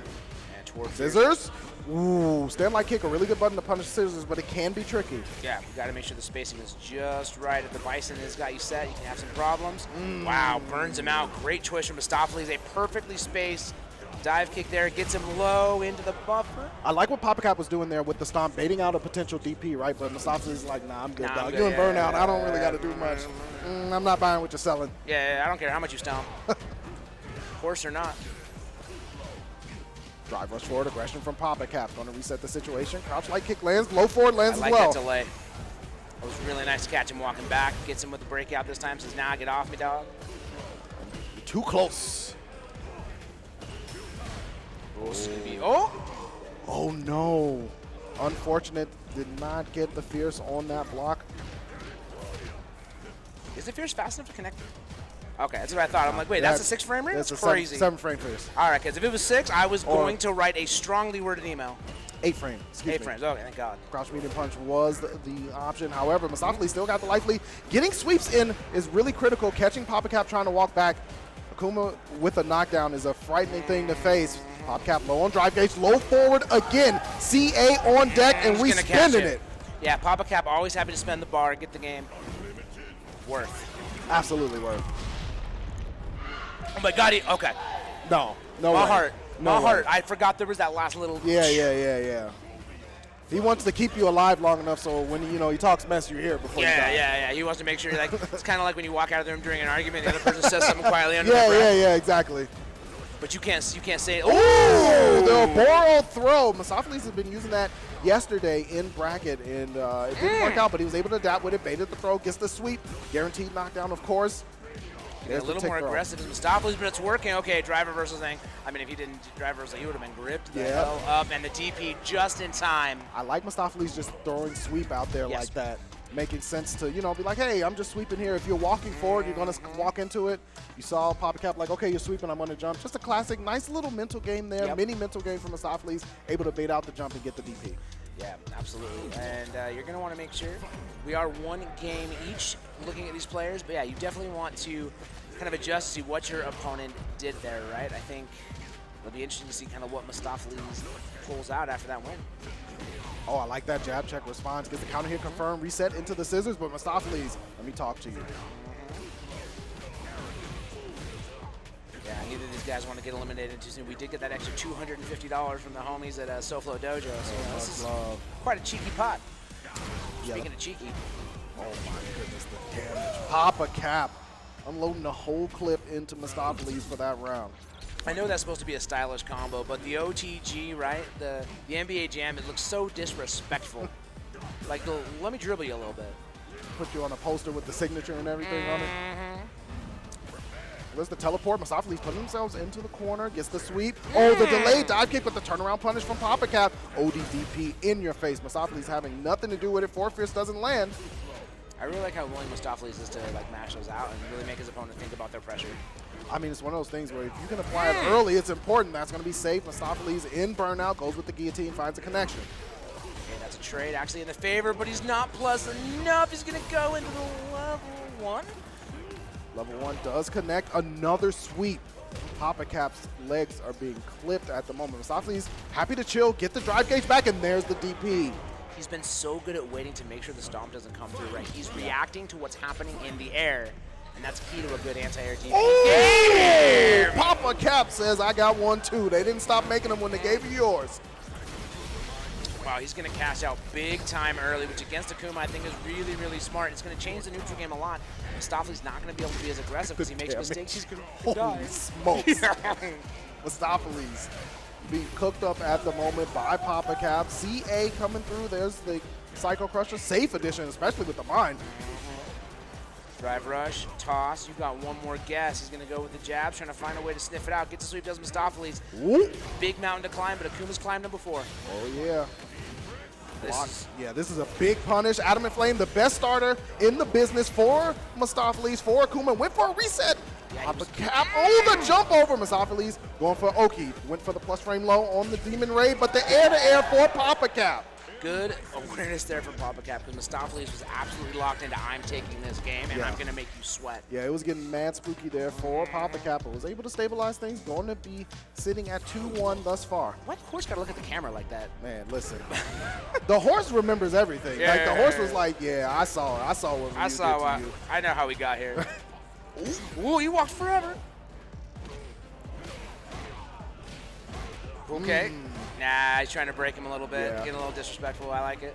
[SPEAKER 1] And towards
[SPEAKER 2] Scissors. Ooh, stand like kick, a really good button to punish scissors, but it can be tricky.
[SPEAKER 1] Yeah, you got to make sure the spacing is just right. If the Bison has got you set, you can have some problems. Wow, burns him out. Great choice from Mostafles. A perfectly spaced dive kick there. Gets him low into the buffer.
[SPEAKER 2] I like what PoppaCap was doing there with the stomp, baiting out a potential DP, right? But Mostafles is like, nah, I'm good,
[SPEAKER 1] Nah,
[SPEAKER 2] dog.
[SPEAKER 1] I'm good.
[SPEAKER 2] You in burnout.
[SPEAKER 1] Yeah.
[SPEAKER 2] I don't really got to do much. I'm not buying what you're selling.
[SPEAKER 1] Yeah, I don't care how much you stomp. Horse or not.
[SPEAKER 2] Drive rush forward, aggression from PoppaCap. Going to reset the situation. Crouch light kick lands, low forward lands
[SPEAKER 1] I
[SPEAKER 2] as
[SPEAKER 1] like
[SPEAKER 2] well.
[SPEAKER 1] that delay. It was really nice to catch him walking back. Gets him with the breakout this time. Says, nah, get off me, dog.
[SPEAKER 2] Too close. Oh no. Unfortunate. Did not get the Fierce on that block.
[SPEAKER 1] Is the Fierce fast enough to connect? Okay, that's what I thought. I'm like, wait, that's a 6 frame rate? That's
[SPEAKER 2] a
[SPEAKER 1] crazy.
[SPEAKER 2] 7 frame Fierce.
[SPEAKER 1] All right, because if it was 6, I was going to write a strongly worded email.
[SPEAKER 2] 8 frame.
[SPEAKER 1] 8 frames. Okay, thank God.
[SPEAKER 2] Crouch medium punch was the option. However, Mostafles still got the life lead. Getting sweeps in is really critical. Catching PoppaCap trying to walk back. Akuma with a knockdown is a frightening thing to face. PoppaCap low on drive gauge, low forward again. CA on deck, and we spending it.
[SPEAKER 1] Yeah, PoppaCap always happy to spend the bar and get the game. Worth.
[SPEAKER 2] Absolutely worth.
[SPEAKER 1] Oh my God, okay.
[SPEAKER 2] No
[SPEAKER 1] My
[SPEAKER 2] way.
[SPEAKER 1] heart.
[SPEAKER 2] No
[SPEAKER 1] My
[SPEAKER 2] way.
[SPEAKER 1] heart. I forgot there was that last little.
[SPEAKER 2] Yeah. He wants to keep you alive long enough so when he talks mess, you're here before you die.
[SPEAKER 1] Yeah. He wants to make sure, like, it's kind of like when you walk out of the room during an argument, the other person says something quietly under their breath.
[SPEAKER 2] Yeah, exactly.
[SPEAKER 1] But you can't say it.
[SPEAKER 2] Ooh, the Boro throw. Mostafles has been using that yesterday in bracket, and it didn't work out, but he was able to adapt with it, baited the throw, gets the sweep, guaranteed knockdown, of course.
[SPEAKER 1] A little more aggressive as Mostafles, but it's working. Okay, drive reversal thing. I mean, if he didn't drive reversal, he would have been gripped the hell up, and the DP just in time.
[SPEAKER 2] I like Mostafles just throwing sweep out there like that, making sense to, be like, hey, I'm just sweeping here. If you're walking forward, you're going to walk into it. You saw PoppaCap like, okay, you're sweeping, I'm going to jump. Just a classic, nice little mental game there, mini mental game from Mostafles, able to bait out the jump and get the DP.
[SPEAKER 1] Yeah, absolutely. And you're going to want to make sure we are one game each looking at these players. But yeah, you definitely want to kind of adjust to see what your opponent did there, right? I think it'll be interesting to see kind of what Mostafles pulls out after that win.
[SPEAKER 2] Oh, I like that jab check response. Gets the counter hit confirmed, reset into the scissors, but Mostafles, let me talk to you.
[SPEAKER 1] Yeah, neither of these guys want to get eliminated too soon. We did get that extra $250 from the homies at SoFlo Dojo, so this is quite a cheeky pot. Speaking of cheeky.
[SPEAKER 2] Oh my goodness, the damage. PoppaCap unloading the whole clip into Mostafles for that round.
[SPEAKER 1] I know that's supposed to be a stylish combo, but the OTG, right? The NBA Jam, it looks so disrespectful. Like, let me dribble you a little bit.
[SPEAKER 2] Put you on a poster with the signature and everything on it. There's the teleport. Mostafles putting themselves into the corner, gets the sweep. Oh, the delayed dive kick with the turnaround punish from PoppaCap. ODDP in your face. Mostafles having nothing to do with it. Forfierce doesn't land.
[SPEAKER 1] I really like how willing Mostafles is to like mash those out and really make his opponent think about their pressure.
[SPEAKER 2] I mean, it's one of those things where if you can apply it early, it's important. That's going to be safe. Mostafles in burnout, goes with the guillotine, finds a connection.
[SPEAKER 1] Okay, that's a trade actually in the favor, but he's not plus enough. He's going to go into the level 1.
[SPEAKER 2] Level 1 does connect. Another sweep. PoppaCap's legs are being clipped at the moment. Mostafles happy to chill, get the drive gauge back, and there's the DP.
[SPEAKER 1] He's been so good at waiting to make sure the stomp doesn't come through, right? He's reacting to what's happening in the air, and that's key to a good anti-air DP.
[SPEAKER 2] Oh! PoppaCap says, I got one too. They didn't stop making them when they gave you yours.
[SPEAKER 1] Wow, he's going to cash out big time early, which against Akuma I think is really, really smart. It's going to change the neutral game a lot. Mostafles not going to be able to be as aggressive because he makes mistakes. He's going to die.
[SPEAKER 2] Holy smokes. Mostafles being cooked up at the moment by PoppaCap. CA coming through. There's the Psycho Crusher. Safe edition, especially with the mind.
[SPEAKER 1] Drive rush, toss. You got one more guess. He's going to go with the jab, trying to find a way to sniff it out. Gets a sweep, does Mostafles. Big mountain to climb, but Akuma's climbed him before.
[SPEAKER 2] Oh, yeah. This is a big punish. Adam and Flame, the best starter in the business for Mostafles, for Akuma. Went for a reset. PoppaCap, oh, the jump over. Mostafles going for Oki. Went for the plus frame low on the Demon Ray, but the air-to-air for PoppaCap.
[SPEAKER 1] Good awareness there from PoppaCap because Mostafles was absolutely locked into I'm taking this game and I'm going to make you sweat.
[SPEAKER 2] Yeah, it was getting mad spooky there for PoppaCap, but was able to stabilize things. Going to be sitting at 2-1 thus far.
[SPEAKER 1] Why the horse got to look at the camera like that?
[SPEAKER 2] Man, listen. The horse remembers everything.
[SPEAKER 1] Yeah,
[SPEAKER 2] like the horse was like, yeah, I saw it. I saw what Ryu did to you.
[SPEAKER 1] I know how we got here. Ooh, he walked forever. Okay. Nah, he's trying to break him a little bit. Getting a little disrespectful. I like it.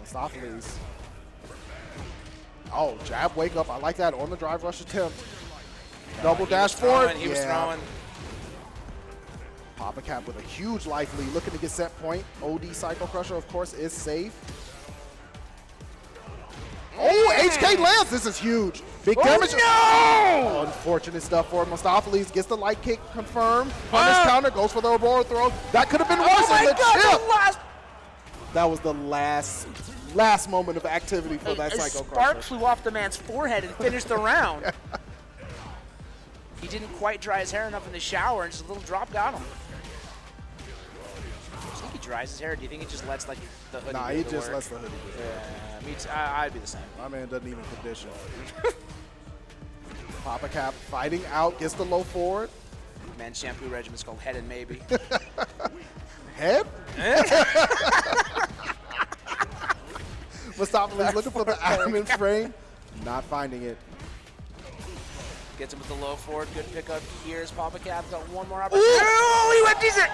[SPEAKER 2] Mostafles. Oh, jab wake up. I like that on the drive rush attempt. Double dash forward.
[SPEAKER 1] He was throwing.
[SPEAKER 2] PoppaCap with a huge life lead. Looking to get set point. OD Psycho Crusher, of course, is safe. Oh, HK lands. This is huge. Big damage.
[SPEAKER 1] No!
[SPEAKER 2] Unfortunate stuff for Mostafles. Gets the light kick confirmed. Punish counter. Goes for the Aurora throw. That could have been worse than the chip. That was the last moment of activity for that Psycho Crusher.
[SPEAKER 1] Spark flew off the man's forehead and finished the round. He didn't quite dry his hair enough in the shower, and just a little drop got him. Do you think he dries his hair, or do you think he just lets like the hoodie
[SPEAKER 2] Nah,
[SPEAKER 1] do
[SPEAKER 2] he
[SPEAKER 1] the
[SPEAKER 2] just
[SPEAKER 1] work?
[SPEAKER 2] lets the hoodie do it.
[SPEAKER 1] Yeah, me too. I'd be the same.
[SPEAKER 2] My man doesn't even condition. PoppaCap fighting out, gets the low forward.
[SPEAKER 1] Man's shampoo regimen's called Head and Maybe.
[SPEAKER 2] Head? Mostafles looking for the adamant frame, not finding it.
[SPEAKER 1] Gets him with the low forward. Good pickup here as PoppaCap got one more opportunity. Oh, he empties it!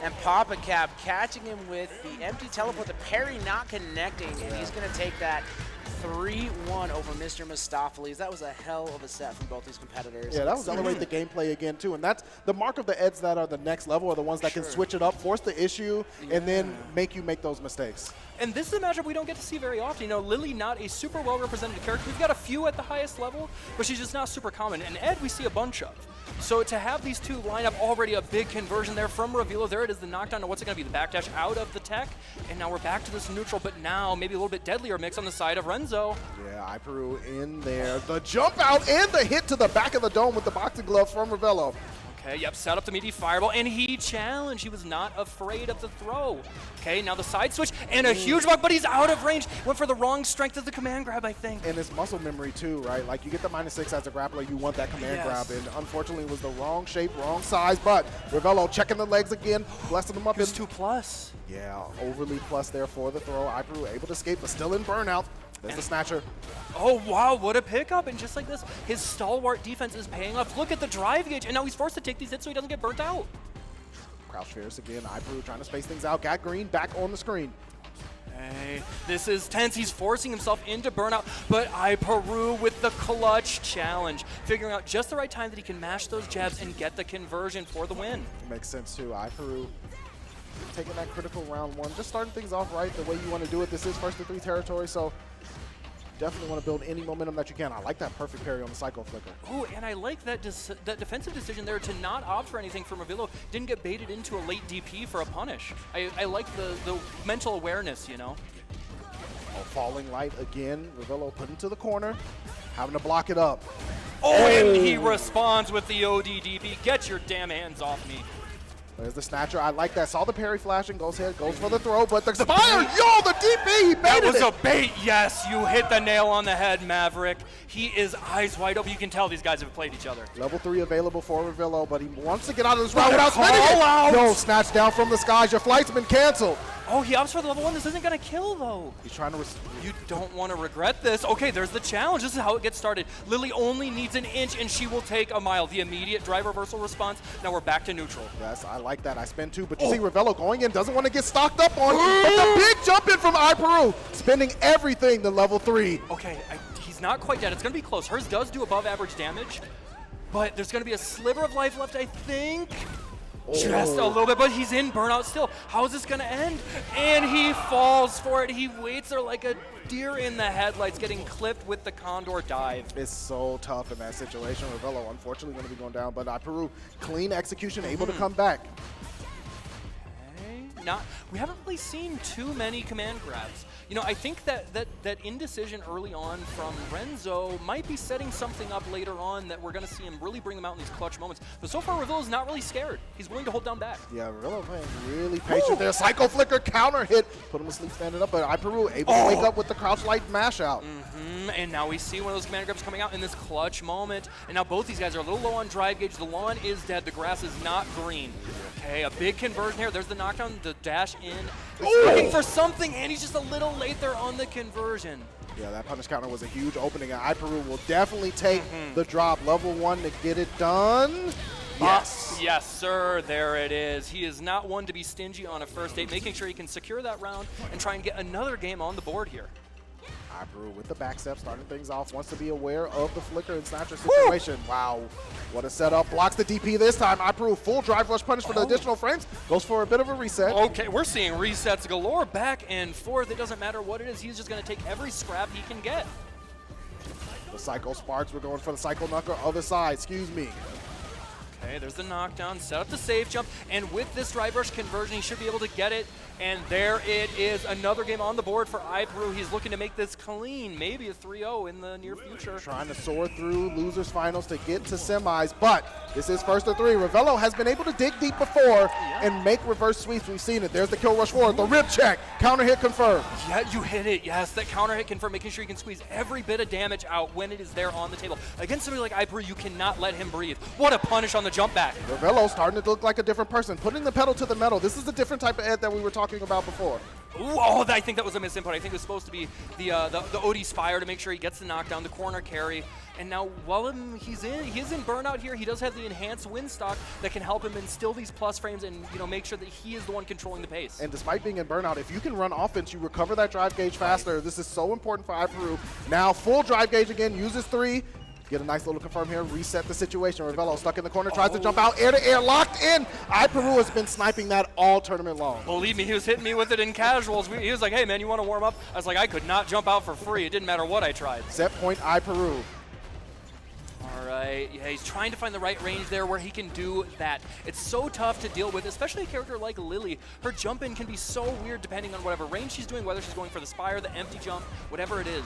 [SPEAKER 1] And PoppaCap catching him with the empty teleport, the parry not connecting, and he's going to take that 3-1 over Mr. Mostafles. That was a hell of a set from both these competitors.
[SPEAKER 2] Yeah, that was elevate the gameplay again, too. And that's the mark of the Eds that are the next level, are the ones that can switch it up, force the issue, and then make you make those mistakes.
[SPEAKER 3] And this is a matchup we don't get to see very often. You know, Lily, not a super well-represented character. We've got a few at the highest level, but she's just not super common. And Ed, we see a bunch of. So to have these two line up, already a big conversion there from Revilo. There it is, the knockdown. Now what's it going to be? The backdash out of the tech. And now we're back to this neutral, but now maybe a little bit deadlier mix on the side of Renzo.
[SPEAKER 2] Yeah, iPeru in there. The jump out and the hit to the back of the dome with the boxing glove from Revilo.
[SPEAKER 3] Okay, yep, set up the meaty fireball, and he challenged. He was not afraid of the throw. Okay, now the side switch, and a huge block, but he's out of range. Went for the wrong strength of the command grab, I think.
[SPEAKER 2] And it's muscle memory, too, right? Like, you get the -6 as a grappler, you want that command grab, and unfortunately it was the wrong shape, wrong size, but Revilo checking the legs again, blessing them up.
[SPEAKER 3] It's 2+.
[SPEAKER 2] Yeah, overly plus there for the throw. iPeru able to escape, but still in burnout. There's the snatcher.
[SPEAKER 3] Oh, wow, what a pickup. And just like this, his stalwart defense is paying off. Look at the drive gauge, and now he's forced to take these hits so he doesn't get burnt out.
[SPEAKER 2] Crouch fierce again. iPeru trying to space things out. Got green back on the screen.
[SPEAKER 3] Hey, this is tense. He's forcing himself into burnout, but iPeru with the clutch challenge, figuring out just the right time that he can mash those jabs and get the conversion for the win.
[SPEAKER 2] Makes sense, too. iPeru taking that critical round one, just starting things off right the way you want to do it. This is first to 3 territory, so definitely want to build any momentum that you can. I like that perfect parry on the Psycho Flicker.
[SPEAKER 3] Oh, and I like that that defensive decision there to not opt for anything from Revilo. Didn't get baited into a late DP for a punish. I like the mental awareness, you know.
[SPEAKER 2] Oh, falling light again. Revilo put into the corner, having to block it up.
[SPEAKER 3] Oh, and he responds with the ODDP. Get your damn hands off me.
[SPEAKER 2] There's the snatcher. I like that. Saw the parry flashing. Goes ahead, goes for the throw, but there's the fire. Yo, the DP. He baited
[SPEAKER 3] That was
[SPEAKER 2] it.
[SPEAKER 3] a bait. Yes, you hit the nail on the head, Maverick. He is eyes wide open. You can tell these guys have played each other.
[SPEAKER 2] Level 3 available for Revilo, but he wants to get out of this round without
[SPEAKER 3] call
[SPEAKER 2] spinning it.
[SPEAKER 3] out.
[SPEAKER 2] Yo, snatch down from the skies. Your flight's been canceled.
[SPEAKER 3] Oh, he opts for the level 1. This isn't going to kill, though.
[SPEAKER 2] He's trying to...
[SPEAKER 3] You don't want to regret this. Okay, there's the challenge. This is how it gets started. Lily only needs an inch, and she will take a mile. The immediate drive reversal response. Now we're back to neutral.
[SPEAKER 2] Yes, I like that. I spin 2, but you see Revilo going in, doesn't want to get stocked up on, but the big jump in from iPeru, spending everything to level 3.
[SPEAKER 3] Okay, he's not quite dead. It's going to be close. Hers does do above average damage, but there's going to be a sliver of life left, I think. Just a little bit, but he's in burnout still. How is this going to end? And he falls for it. He waits there like a deer in the headlights, getting clipped with the Condor dive.
[SPEAKER 2] It's so tough in that situation. Revilo, unfortunately, going to be going down, but iPeru, clean execution, able to come back.
[SPEAKER 3] Okay. We haven't really seen too many command grabs. You know, I think that indecision early on from Renzo might be setting something up later on that we're going to see him really bring them out in these clutch moments. But so far, Revilo's not really scared. He's willing to hold down back.
[SPEAKER 2] Yeah, Revilo playing really patient there. Psycho Flicker counter hit. Put him asleep standing up, but iPeru able to wake up with the crouch light mash out.
[SPEAKER 3] And now we see one of those command grabs coming out in this clutch moment. And now both these guys are a little low on drive gauge. The lawn is dead. The grass is not green. Okay, a big conversion here. There's the knockdown, the dash in. He's looking for something, and he's just a little late there on the conversion.
[SPEAKER 2] Yeah, that punish counter was a huge opening, and iPeru will definitely take the drop. Level 1 to get it done. Yes.
[SPEAKER 3] Yes, sir. There it is. He is not one to be stingy on a first date, making sure he can secure that round and try and get another game on the board here.
[SPEAKER 2] iPeru with the back step, starting things off, wants to be aware of the flicker and snatcher situation. Wow, what a setup. Blocks the DP this time. iPeru full drive rush punish for the additional frames. Goes for a bit of a reset.
[SPEAKER 3] Okay, we're seeing resets galore, back and forth. It doesn't matter what it is. He's just going to take every scrap he can get.
[SPEAKER 2] The Psycho Sparks, we're going for the Psycho Knucker, other side, excuse me.
[SPEAKER 3] Okay, there's the knockdown, set up the safe jump, and with this drive rush conversion, he should be able to get it. And there it is, another game on the board for iPeru. He's looking to make this clean, maybe a 3-0 in the near future.
[SPEAKER 2] Trying to soar through losers finals to get to semis, but this is first of 3. Revilo has been able to dig deep before and make reverse sweeps. We've seen it. There's the kill rush forward, the rib check, counter hit confirmed.
[SPEAKER 3] Yeah, you hit it, yes. That counter hit confirmed, making sure you can squeeze every bit of damage out when it is there on the table. Against somebody like iPeru, you cannot let him breathe. What a punish on the jump back.
[SPEAKER 2] Revilo starting to look like a different person, putting the pedal to the metal. This is the different type of Ed that we were talking about before.
[SPEAKER 3] Ooh, oh, I think that was a misinput. I think it was supposed to be the OD Spire to make sure he gets the knockdown, the corner carry. And now while he is in burnout here, he does have the enhanced wind stock that can help him instill these plus frames and make sure that he is the one controlling the pace.
[SPEAKER 2] And despite being in burnout, if you can run offense, you recover that drive gauge faster. This is so important for iPeru. Now full drive gauge again, uses 3. Get a nice little confirm here, reset the situation. Revilo stuck in the corner, tries to jump out, air to air, locked in. iPeru has been sniping that all tournament long.
[SPEAKER 3] Believe me, he was hitting me with it in casuals. He was like, hey man, you want to warm up? I was like, I could not jump out for free. It didn't matter what I tried.
[SPEAKER 2] Set point iPeru.
[SPEAKER 3] All right, yeah, he's trying to find the right range there where he can do that. It's so tough to deal with, especially a character like Lily. Her jump in can be so weird depending on whatever range she's doing, whether she's going for the Spire, the empty jump, whatever it is.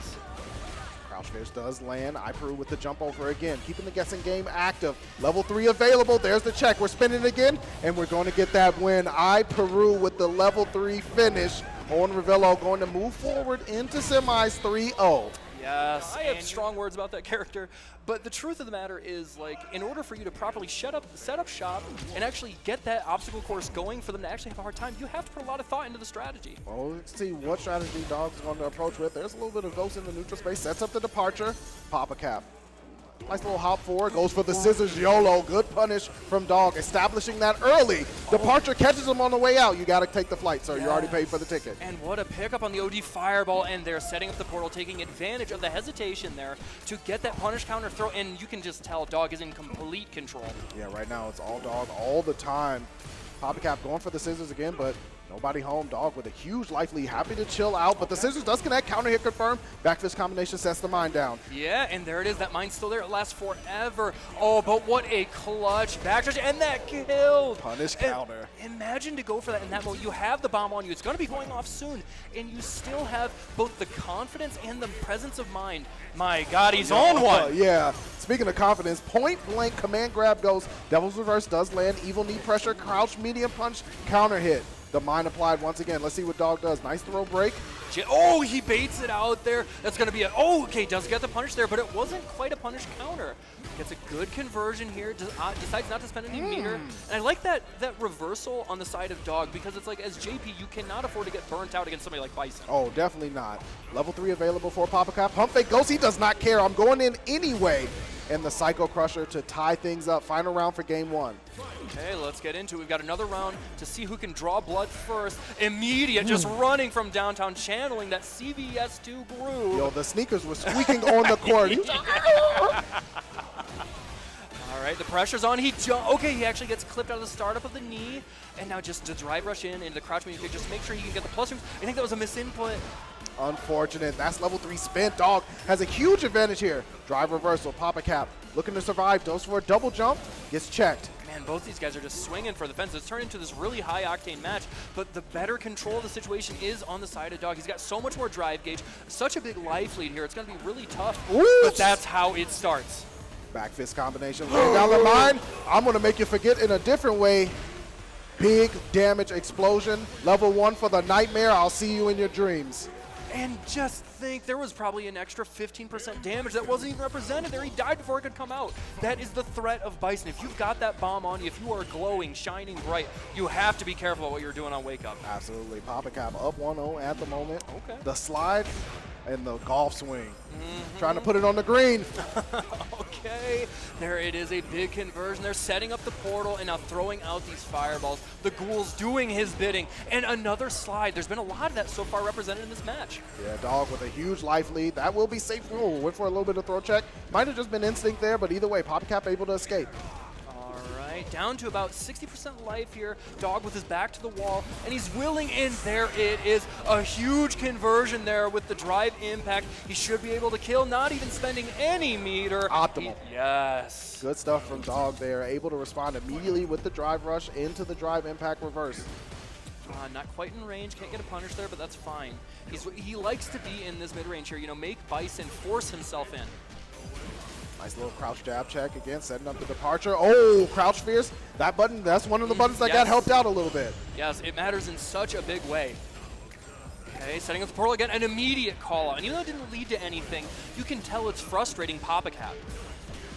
[SPEAKER 2] Crouchfish does land. iPeru with the jump over again, keeping the guessing game active. Level 3 available. There's the check. We're spinning again, and we're going to get that win. iPeru with the level 3 finish. On Revilo going to move forward into semis 3-0.
[SPEAKER 3] Yes, I have strong words about that character, but the truth of the matter is, like, in order for you to properly set up shop and actually get that obstacle course going for them to actually have a hard time, you have to put a lot of thought into the strategy.
[SPEAKER 2] Well, let's see what strategy Dawg's going to approach with. There's a little bit of ghost in the neutral space, sets up the departure. PoppaCap. Nice little hop forward, goes for the scissors YOLO. Good punish from Dawg, establishing that early. Departure catches him on the way out. You got to take the flight, sir. You already paid for the ticket.
[SPEAKER 3] And what a pickup on the OD Fireball, and they're setting up the portal, taking advantage of the hesitation there to get that punish counter throw, and you can just tell Dawg is in complete control.
[SPEAKER 2] Yeah, right now it's all Dawg all the time. PoppaCap going for the scissors again, but nobody home. Dawg with a huge life lead, happy to chill out, but the scissors does connect, counter hit confirmed. Back fist combination sets the mine down.
[SPEAKER 3] Yeah, and there it is. That mine's still there. It lasts forever. Oh, but what a clutch backstretch, and that killed.
[SPEAKER 2] Punish counter.
[SPEAKER 3] Imagine to go for that in that moment. You have the bomb on you. It's going to be going off soon, and you still have both the confidence and the presence of mind. My God, he's on one.
[SPEAKER 2] Yeah. Speaking of confidence, point blank command grab goes. Devil's Reverse does land. Evil knee pressure, crouch, medium punch, counter hit. The mine applied once again. Let's see what Dawg does. Nice throw break.
[SPEAKER 3] Oh, he baits it out there. That's going to be a, oh, okay, does get the punish there, but it wasn't quite a punish counter. Gets a good conversion here, decides not to spend any meter. And I like that reversal on the side of Dawg, because it's like, as JP, you cannot afford to get burnt out against somebody like Bison.
[SPEAKER 2] Oh, definitely not. Level 3 available for PoppaCap. Pump fake ghost, he does not care. I'm going in anyway. And the Psycho Crusher to tie things up. Final round for game 1.
[SPEAKER 3] Okay, let's get into it. We've got another round to see who can draw blood first. Immediate, just running from downtown, channeling that CVS2 groove.
[SPEAKER 2] Yo, the sneakers were squeaking on the court.
[SPEAKER 3] All right, the pressure's on. Okay, he actually gets clipped out of the startup of the knee. And now just to drive rush in into the crouch, you can just make sure he can get the plus moves. I think that was a misinput.
[SPEAKER 2] Unfortunate. That's level 3 spin. Dawg has a huge advantage here. Drive reversal. PoppaCap looking to survive. Goes for a double jump. Gets checked.
[SPEAKER 3] Man, both these guys are just swinging for the fence. It's turned into this really high-octane match, but the better control of the situation is on the side of Dawg. He's got so much more drive gauge, such a big life lead here. It's going to be really tough, but that's how it starts. Back
[SPEAKER 2] fist combination. Laying down the line. I'm going to make you forget in a different way. Big damage explosion. Level 1 for the nightmare. I'll see you in your dreams.
[SPEAKER 3] And just think, there was probably an extra 15% damage that wasn't even represented there. He died before it could come out. That is the threat of Bison. If you've got that bomb on you, if you are glowing, shining bright, you have to be careful about what you're doing on Wake Up.
[SPEAKER 2] Absolutely. PoppaCap up 1-0 at the moment.
[SPEAKER 3] Okay.
[SPEAKER 2] The slide and the golf swing. Trying to put it on the green.
[SPEAKER 3] Okay, there it is, a big conversion. They're setting up the portal and now throwing out these fireballs. The Ghoul's doing his bidding, and another slide. There's been a lot of that so far represented in this match.
[SPEAKER 2] Yeah, Dawg with a huge life lead. That will be safe. Oh, went for a little bit of throw check. Might have just been instinct there, but either way, PoppaCap able to escape.
[SPEAKER 3] Down to about 60% life here. Dawg with his back to the wall, and he's willing in. There it is. A huge conversion there with the drive impact. He should be able to kill, not even spending any meter.
[SPEAKER 2] Optimal.
[SPEAKER 3] Yes.
[SPEAKER 2] Good stuff from Dawg there. Able to respond immediately with the drive rush into the drive impact reverse.
[SPEAKER 3] Not quite in range, can't get a punish there, but that's fine. He likes to be in this mid-range here, you know, make Bison force himself in.
[SPEAKER 2] Nice little crouch jab check again, setting up the departure. Oh, crouch fierce. That button, that's one of the buttons that got helped out a little bit.
[SPEAKER 3] Yes, it matters in such a big way. Okay, setting up the portal again, an immediate call out. And even though it didn't lead to anything, you can tell it's frustrating PoppaCap.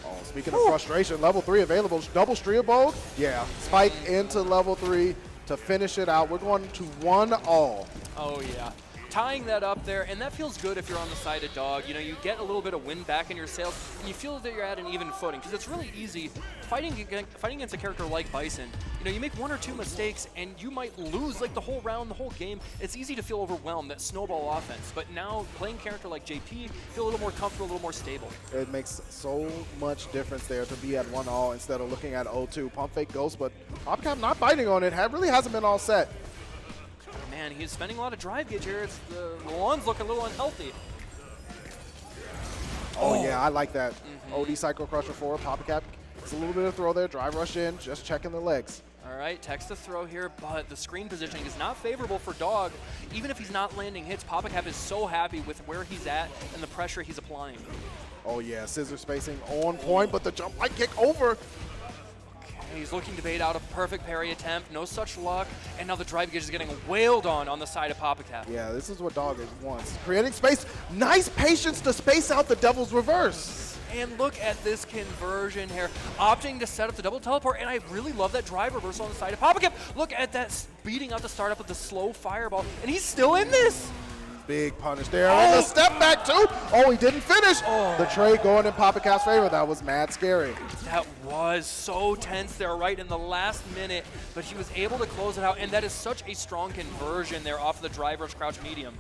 [SPEAKER 2] Oh, speaking of frustration, level 3 available. Double Streetbolt. Yeah, spike into level 3 to finish it out. We're going to 1-all.
[SPEAKER 3] Oh, yeah. Tying that up there, and that feels good if you're on the side of Dawg. You know, you get a little bit of wind back in your sails, and you feel that you're at an even footing, because it's really easy fighting against a character like Bison. You know, you make 1 or 2 mistakes, and you might lose like the whole round, the whole game. It's easy to feel overwhelmed, that snowball offense. But now, playing a character like JP, feel a little more comfortable, a little more stable.
[SPEAKER 2] It makes so much difference there to be at 1-all instead of looking at 0-2. Pump fake ghost, but PoppaCap not biting on it. Really hasn't been all set.
[SPEAKER 3] Man, he's spending a lot of drive gauge here. The lawn's looking a little unhealthy.
[SPEAKER 2] Oh, yeah, I like that. OD Cycle Crusher forward. PoppaCap gets a little bit of throw there. Drive rush in, just checking the legs.
[SPEAKER 3] All right, text to throw here, but the screen positioning is not favorable for Dawg. Even if he's not landing hits, PoppaCap is so happy with where he's at and the pressure he's applying.
[SPEAKER 2] Oh, yeah, scissor spacing on point, but the jump light kick over.
[SPEAKER 3] He's looking to bait out a perfect parry attempt, no such luck, and now the drive gauge is getting wailed on the side of PoppaCap.
[SPEAKER 2] Yeah, this is what Dawg wants. Creating space, nice patience to space out the Devil's Reverse.
[SPEAKER 3] And look at this conversion here, opting to set up the double teleport, and I really love that drive reversal on the side of PoppaCap. Look at that beating out the startup with the slow fireball, and he's still in this.
[SPEAKER 2] Big punish there, and the step back too. Oh, he didn't finish. The trade going in PoppaCap's favor. That was mad scary.
[SPEAKER 3] That was so tense there right in the last minute, but he was able to close it out, and that is such a strong conversion there off the drive rush crouch medium.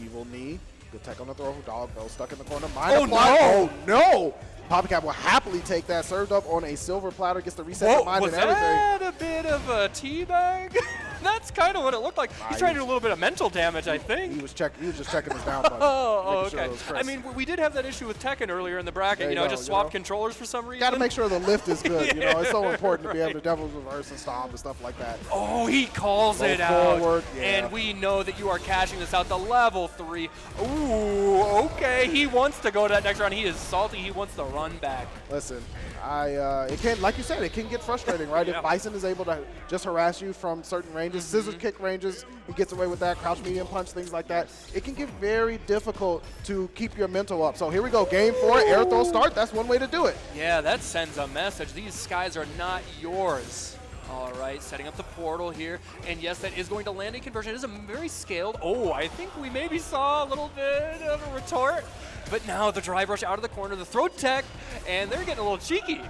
[SPEAKER 2] Evil knee, the tech on the throw. Dawg though stuck in the corner.
[SPEAKER 3] Oh, no.
[SPEAKER 2] Oh no! PoppaCap will happily take that. Served up on a silver platter, gets the reset to mind and everything.
[SPEAKER 3] Was that a bit of a teabag? That's kind of what it looked like. He's trying to do a little bit of mental damage, I think.
[SPEAKER 2] He was just checking his down button.
[SPEAKER 3] Okay. I mean, we did have that issue with Tekken earlier in the bracket. You know, just swap controllers for some reason.
[SPEAKER 2] Got to make sure the lift is good. You know, it's so important to be able to Devil's Reverse and stomp and stuff like that.
[SPEAKER 3] Oh, he calls it
[SPEAKER 2] forward,
[SPEAKER 3] out. And we know that you are cashing this out to level 3. Ooh, okay. He wants to go to that next round. He is salty. He wants to run back.
[SPEAKER 2] Listen, it can, like you said, it can get frustrating, right? If Bison is able to just harass you from certain ranges, scissor kick ranges, he gets away with that, crouch medium punch, things like that. It can get very difficult to keep your mental up. So here we go, game 4, air throw start. That's one way to do it.
[SPEAKER 3] Yeah, that sends a message. These skies are not yours. All right, setting up the portal here. And yes, that is going to land a conversion. It is a very scaled. Oh, I think we maybe saw a little bit of a retort. But now the drive rush out of the corner, the throat tech, and they're getting a little cheeky.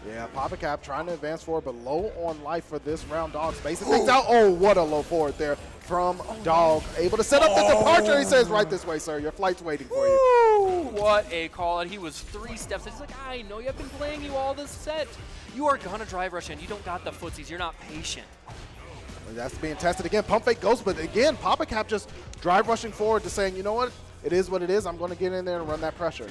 [SPEAKER 2] Yeah, PoppaCap trying to advance forward, but low on life for this round. Dawg spacing things out. Oh, what a low forward there from Dawg. Able to set up the departure. He says, right this way, sir. Your flight's waiting for you.
[SPEAKER 3] What a call. And he was 3 steps. He's like, I know you've been playing you all this set. You are going to drive rush in. You don't got the footsies. You're not patient.
[SPEAKER 2] That's being tested again. Pump fake ghost, but again, PoppaCap just drive rushing forward to saying, you know what? It is what it is. I'm going to get in there and run that pressure.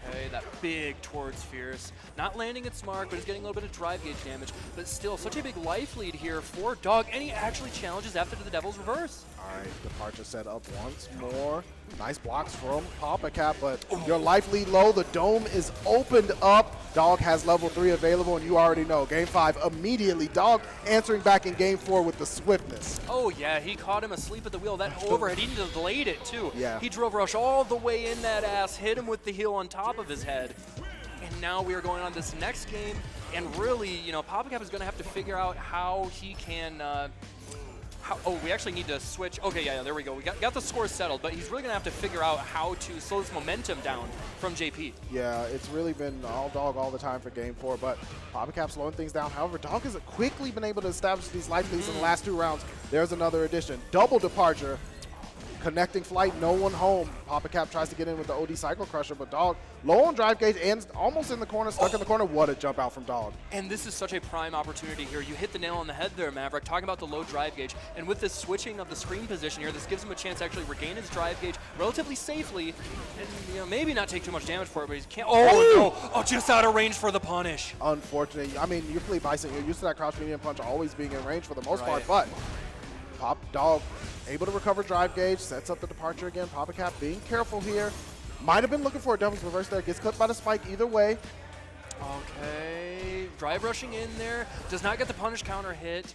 [SPEAKER 3] Okay, that big towards Fierce. Not landing its mark, but he's getting a little bit of drive gauge damage. But still, such a big life lead here for Dawg, and he actually challenges after the Devil's Reverse.
[SPEAKER 2] All right, departure set up once more. Nice blocks from PoppaCap, but your life lead low. The dome is opened up. Dawg has level 3 available, and you already know. Game 5, immediately. Dawg answering back in game 4 with the swiftness.
[SPEAKER 3] Oh, yeah, he caught him asleep at the wheel. That overhead, he delayed it, too.
[SPEAKER 2] Yeah.
[SPEAKER 3] He drove rush all the way in that ass, hit him with the heel on top of his head. And now we are going on this next game, and really, you know, PoppaCap is going to have to figure out how he can we actually need to switch. Okay, yeah, there we go. We got the score settled, but he's really going to have to figure out how to slow this momentum down from JP.
[SPEAKER 2] Yeah, it's really been all Dawg all the time for game 4, but PoppaCap slowing things down. However, Dawg has quickly been able to establish these life leads in the last 2 rounds. There's another addition. Double departure. Connecting flight, no one home. PoppaCap tries to get in with the OD Cycle Crusher, but Dawg low on drive gauge and almost in the corner, stuck in the corner. What a jump out from Dawg.
[SPEAKER 3] And this is such a prime opportunity here. You hit the nail on the head there, Maverick, talking about the low drive gauge. And with this switching of the screen position here, this gives him a chance to actually regain his drive gauge relatively safely and, you know, maybe not take too much damage for it, but he can't. Oh, no. Oh, just out of range for the punish.
[SPEAKER 2] Unfortunate. I mean, you play Bison, you're used to that crouch medium punch always being in range for the most part, but Dawg able to recover drive gauge, sets up the departure again. PoppaCap being careful here. Might have been looking for a Devil's Reverse there. Gets clipped by the spike either way.
[SPEAKER 3] Okay, drive rushing in there. Does not get the punish counter hit.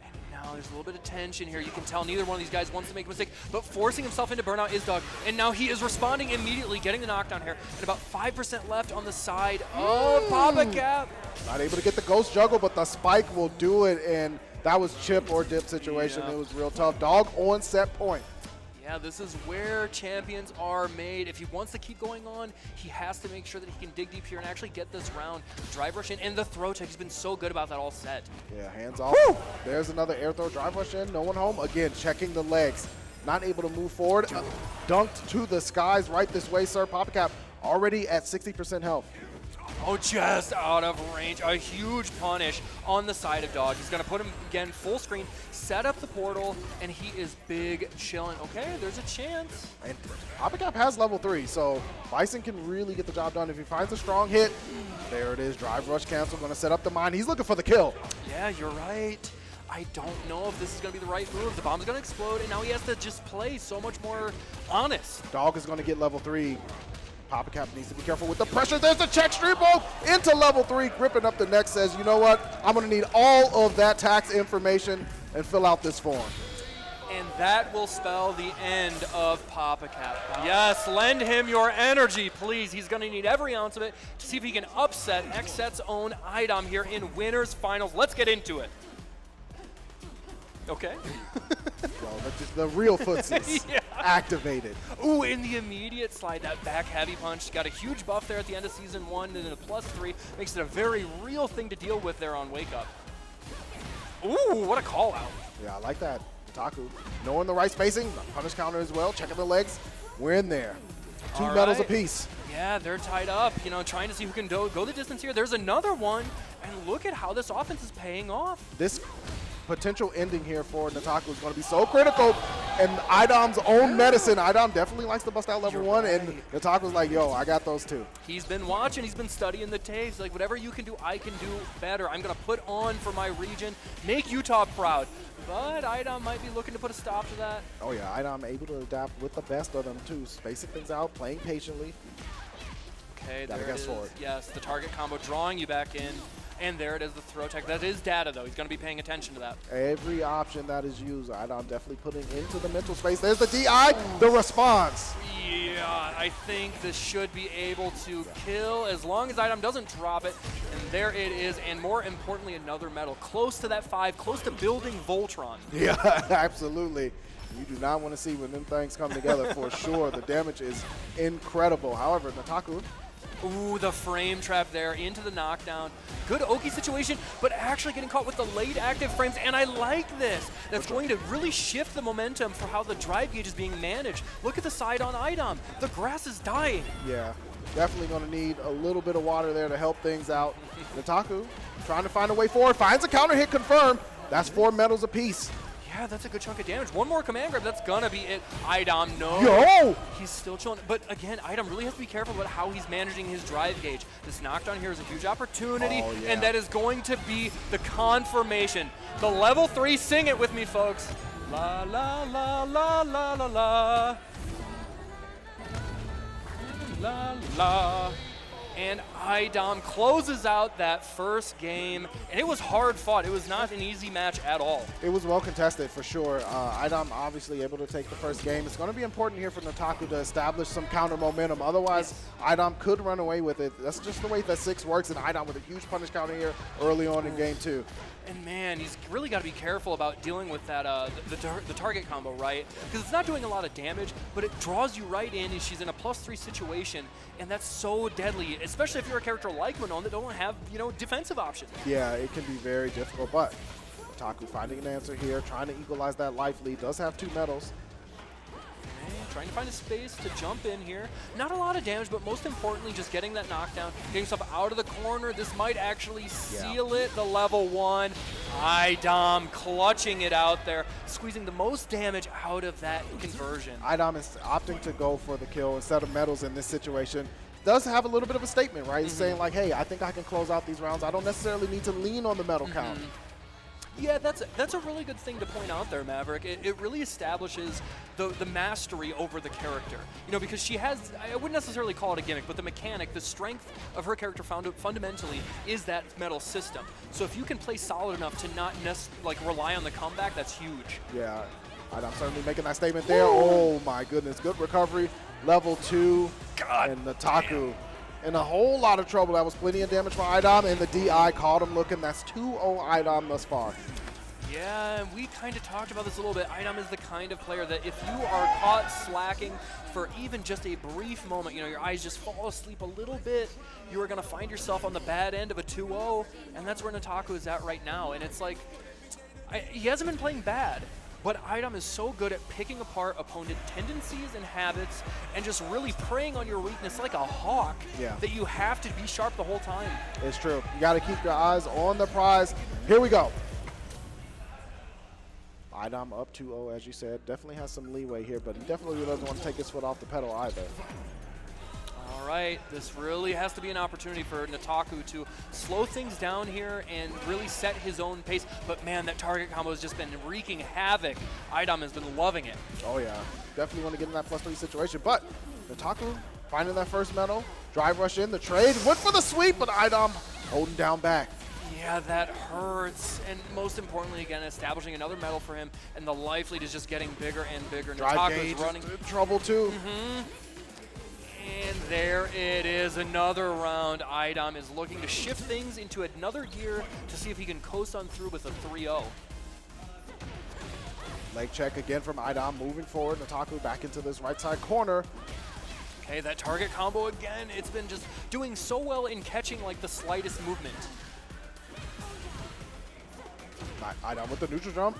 [SPEAKER 3] And Now there's a little bit of tension here. You can tell neither one of these guys wants to make a mistake, but forcing himself into burnout is Dawg. And now he is responding immediately, getting the knockdown here. And about 5% left on the side of PoppaCap.
[SPEAKER 2] Not able to get the ghost juggle, but the spike will do it, and that was chip or dip situation.
[SPEAKER 3] Yeah.
[SPEAKER 2] It was real tough. Dawg on set point.
[SPEAKER 3] Yeah, this is where champions are made. If he wants to keep going on, he has to make sure that he can dig deep here and actually get this round. Drive rush in, and the throw tech, he's been so good about that all set.
[SPEAKER 2] Yeah, hands off. Woo! There's another air throw, drive rush in, no one home. Again, checking the legs. Not able to move forward. Dunked to the skies right this way, sir. PoppaCap already at 60% health.
[SPEAKER 3] Oh, just out of range. A huge punish on the side of Dawg. He's going to put him, again, full screen, set up the portal, and he is big chilling. Okay, there's a chance.
[SPEAKER 2] And PoppaCap has level 3, so Bison can really get the job done. If he finds a strong hit, there it is. Drive rush cancel, going to set up the mine. He's looking for the kill.
[SPEAKER 3] Yeah, you're right. I don't know if this is going to be the right move. The bomb's going to explode, and now he has to just play so much more honest.
[SPEAKER 2] Dawg is going to get level 3. PoppaCap needs to be careful with the pressure. There's the check street ball into level 3. Gripping up the neck says, you know what? I'm going to need all of that tax information and fill out this form.
[SPEAKER 3] And that will spell the end of PoppaCap. Yes, lend him your energy, please. He's going to need every ounce of it to see if he can upset XSET's own iDom here in winners finals. Let's get into it. Okay.
[SPEAKER 2] Well, that's just the real footsies activated.
[SPEAKER 3] Ooh, in the immediate slide, that back heavy punch got a huge buff there at the end of season 1, and then a +3 makes it a very real thing to deal with there on Wake Up. Ooh, what a call out.
[SPEAKER 2] Yeah, I like that. Nataku knowing the right spacing, punish counter as well, checking the legs. We're in there. Two medals apiece.
[SPEAKER 3] Yeah, they're tied up, you know, trying to see who can go the distance here. There's another one, and look at how this offense is paying off.
[SPEAKER 2] This potential ending here for Nataku is going to be so critical, and iDom's own medicine. iDom definitely likes to bust out level 1, and Nataku's like, yo, I got those too.
[SPEAKER 3] He's been watching, he's been studying the tapes. Like, whatever you can do, I can do better. I'm going to put on for my region, make Utah proud. But iDom might be looking to put a stop to that.
[SPEAKER 2] Oh yeah, iDom able to adapt with the best of them too, spacing things out, playing patiently.
[SPEAKER 3] Okay,
[SPEAKER 2] Gotta
[SPEAKER 3] there it
[SPEAKER 2] guess
[SPEAKER 3] is.
[SPEAKER 2] for it.
[SPEAKER 3] Yes, the target combo drawing you back in. And there it is, the throw tech. That is data, though. He's going to be paying attention to that.
[SPEAKER 2] Every option that is used, iDom definitely putting into the mental space. There's the DI, the response.
[SPEAKER 3] Yeah, I think this should be able to kill as long as iDom doesn't drop it. And there it is, and more importantly, another medal. Close to that 5, close to building Voltron.
[SPEAKER 2] Yeah, absolutely. You do not want to see when them things come together for sure. The damage is incredible. However, Nataku.
[SPEAKER 3] Ooh, the frame trap there into the knockdown. Good Oki situation, but actually getting caught with the late active frames, and I like this. That's going to really shift the momentum for how the drive gauge is being managed. Look at the side on iDom. The grass is dying.
[SPEAKER 2] Yeah, definitely going to need a little bit of water there to help things out. Nataku trying to find a way forward, finds a counter hit confirmed. That's 4 medals apiece.
[SPEAKER 3] Yeah, that's a good chunk of damage. One more command grab, that's gonna be it. iDom, no.
[SPEAKER 2] Yo!
[SPEAKER 3] He's still chilling. But again, iDom really has to be careful about how he's managing his drive gauge. This knockdown here is a huge opportunity, and that is going to be the confirmation. The level 3, sing it with me, folks. La la la la la la la. La la. And iDom closes out that first game, and it was hard fought. It was not an easy match at all.
[SPEAKER 2] It was well contested for sure. iDom obviously able to take the first game. It's going to be important here for Nataku to establish some counter momentum. Otherwise, iDom could run away with it. That's just the way that 6 works, and iDom with a huge punish counter here early on in game 2.
[SPEAKER 3] And man, he's really got to be careful about dealing with that the target combo, right? Because it's not doing a lot of damage, but it draws you right in, and she's in a +3 situation, and that's so deadly, especially if you're a character like Manon that don't have, you know, defensive options.
[SPEAKER 2] Yeah, it can be very difficult, but Nataku finding an answer here, trying to equalize that life lead, does have 2 medals.
[SPEAKER 3] Trying to find a space to jump in here. Not a lot of damage, but most importantly, just getting that knockdown, getting himself out of the corner. This might actually seal it, the level 1. iDom clutching it out there, squeezing the most damage out of that conversion.
[SPEAKER 2] iDom is opting to go for the kill instead of medals in this situation. Does have a little bit of a statement, right? He's saying like, hey, I think I can close out these rounds. I don't necessarily need to lean on the medal count.
[SPEAKER 3] Yeah, that's a really good thing to point out there, Maverick. It really establishes the mastery over the character. You know, because she has, I wouldn't necessarily call it a gimmick, but the mechanic, the strength of her character fundamentally is that metal system. So if you can play solid enough to not rely on the comeback, that's huge.
[SPEAKER 2] Yeah, I'm certainly making that statement there. Oh my goodness, good recovery. Level 2,
[SPEAKER 3] God
[SPEAKER 2] and Nataku in a whole lot of trouble. That was plenty of damage for iDom, and the DI caught him looking. That's 2-0 iDom thus far.
[SPEAKER 3] Yeah, and we kind of talked about this a little bit. iDom is the kind of player that if you are caught slacking for even just a brief moment, you know, your eyes just fall asleep a little bit, you are going to find yourself on the bad end of a 2-0, and that's where Nataku is at right now. And it's like, he hasn't been playing bad, but iDom is so good at picking apart opponent tendencies and habits and just really preying on your weakness like a hawk that you have to be sharp the whole time.
[SPEAKER 2] It's true. You got to keep your eyes on the prize. Here we go. iDom up 2-0, as you said. Definitely has some leeway here, but he definitely doesn't want to take his foot off the pedal either.
[SPEAKER 3] All right, this really has to be an opportunity for Nataku to slow things down here and really set his own pace. But man, that target combo has just been wreaking havoc. iDom has been loving it.
[SPEAKER 2] Oh yeah, definitely want to get in that +3 situation. But Nataku finding that first medal, drive rush in, the trade, went for the sweep, but iDom holding down back.
[SPEAKER 3] Yeah, that hurts. And most importantly, again, establishing another medal for him, and the life lead is just getting bigger and bigger.
[SPEAKER 2] Drive
[SPEAKER 3] Nataku
[SPEAKER 2] gauge
[SPEAKER 3] is running.
[SPEAKER 2] in trouble too.
[SPEAKER 3] And there it is, another round. iDom is looking to shift things into another gear to see if he can coast on through with a 3-0.
[SPEAKER 2] Leg check again from iDom, moving forward. Nataku back into this right side corner.
[SPEAKER 3] Okay, that target combo again, it's been just doing so well in catching like the slightest movement.
[SPEAKER 2] iDom with the neutral jump.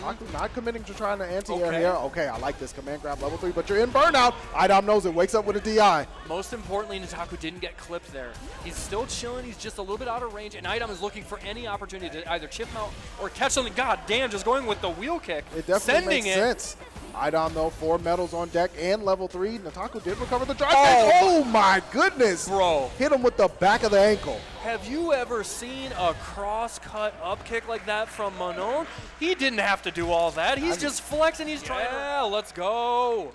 [SPEAKER 2] Nataku not committing to trying to anti-air here. Okay, I like this. Command grab level 3, but you're in burnout. iDom knows it, wakes up with a DI.
[SPEAKER 3] Most importantly, Nataku didn't get clipped there. He's still chilling, he's just a little bit out of range, and iDom is looking for any opportunity to either chip him out or catch something. God damn, just going with the wheel kick.
[SPEAKER 2] It definitely makes sense. iDom though, 4 medals on deck and level 3. Nataku did recover the drive. Oh my goodness.
[SPEAKER 3] Bro.
[SPEAKER 2] Hit him with the back of the ankle.
[SPEAKER 3] Have you ever seen a cross-cut up kick like that from Manon? He didn't have to do all that. He's just flexing. He's trying to. Yeah, let's go.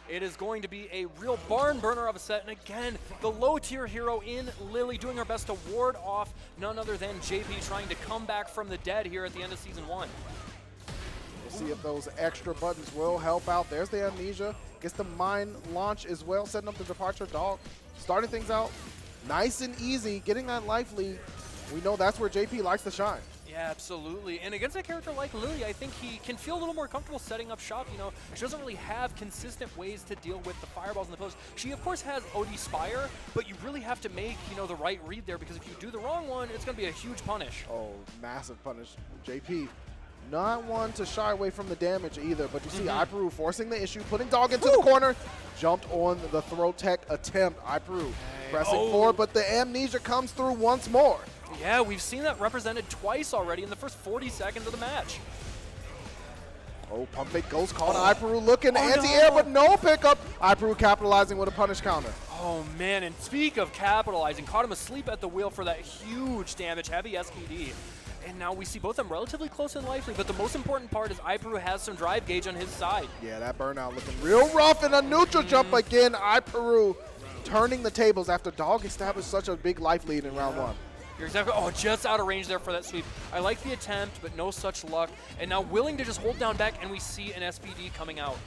[SPEAKER 3] It is going to be a real barn burner of a set. And again, the low-tier hero in Lily doing her best to ward off none other than JP trying to come back from the dead here at the end of Season 1.
[SPEAKER 2] We'll see if those extra buttons will help out. There's the amnesia. Gets the mine launch as well, setting up the departure. Dawg starting things out nice and easy, getting that life lead. We know that's where JP likes to shine.
[SPEAKER 3] Yeah, absolutely. And against a character like Lily, I think he can feel a little more comfortable setting up shop. You know, she doesn't really have consistent ways to deal with the fireballs in the post. She, of course, has OD Spire, but you really have to make, you know, the right read there, because if you do the wrong one, it's going to be a huge punish.
[SPEAKER 2] Oh, massive punish. JP, not one to shy away from the damage either, but you see iPeru forcing the issue, putting Dawg into the corner, jumped on the throw tech attempt. iPeru pressing forward, but the amnesia comes through once more.
[SPEAKER 3] Yeah, we've seen that represented twice already in the first 40 seconds of the match.
[SPEAKER 2] Oh, pump fake ghost caught iPeru looking anti-air, but no pickup. iPeru capitalizing with a punish counter.
[SPEAKER 3] Oh man, and speak of capitalizing, caught him asleep at the wheel for that huge damage, heavy SPD. And now we see both of them relatively close in life lead, but the most important part is iPeru has some drive gauge on his side.
[SPEAKER 2] Yeah, that burnout looking real rough, and a neutral jump again. iPeru turning the tables after Dawg established such a big life lead in round 1.
[SPEAKER 3] You're exactly, oh, just out of range there for that sweep. I like the attempt, but no such luck. And now willing to just hold down back, and we see an SPD coming out.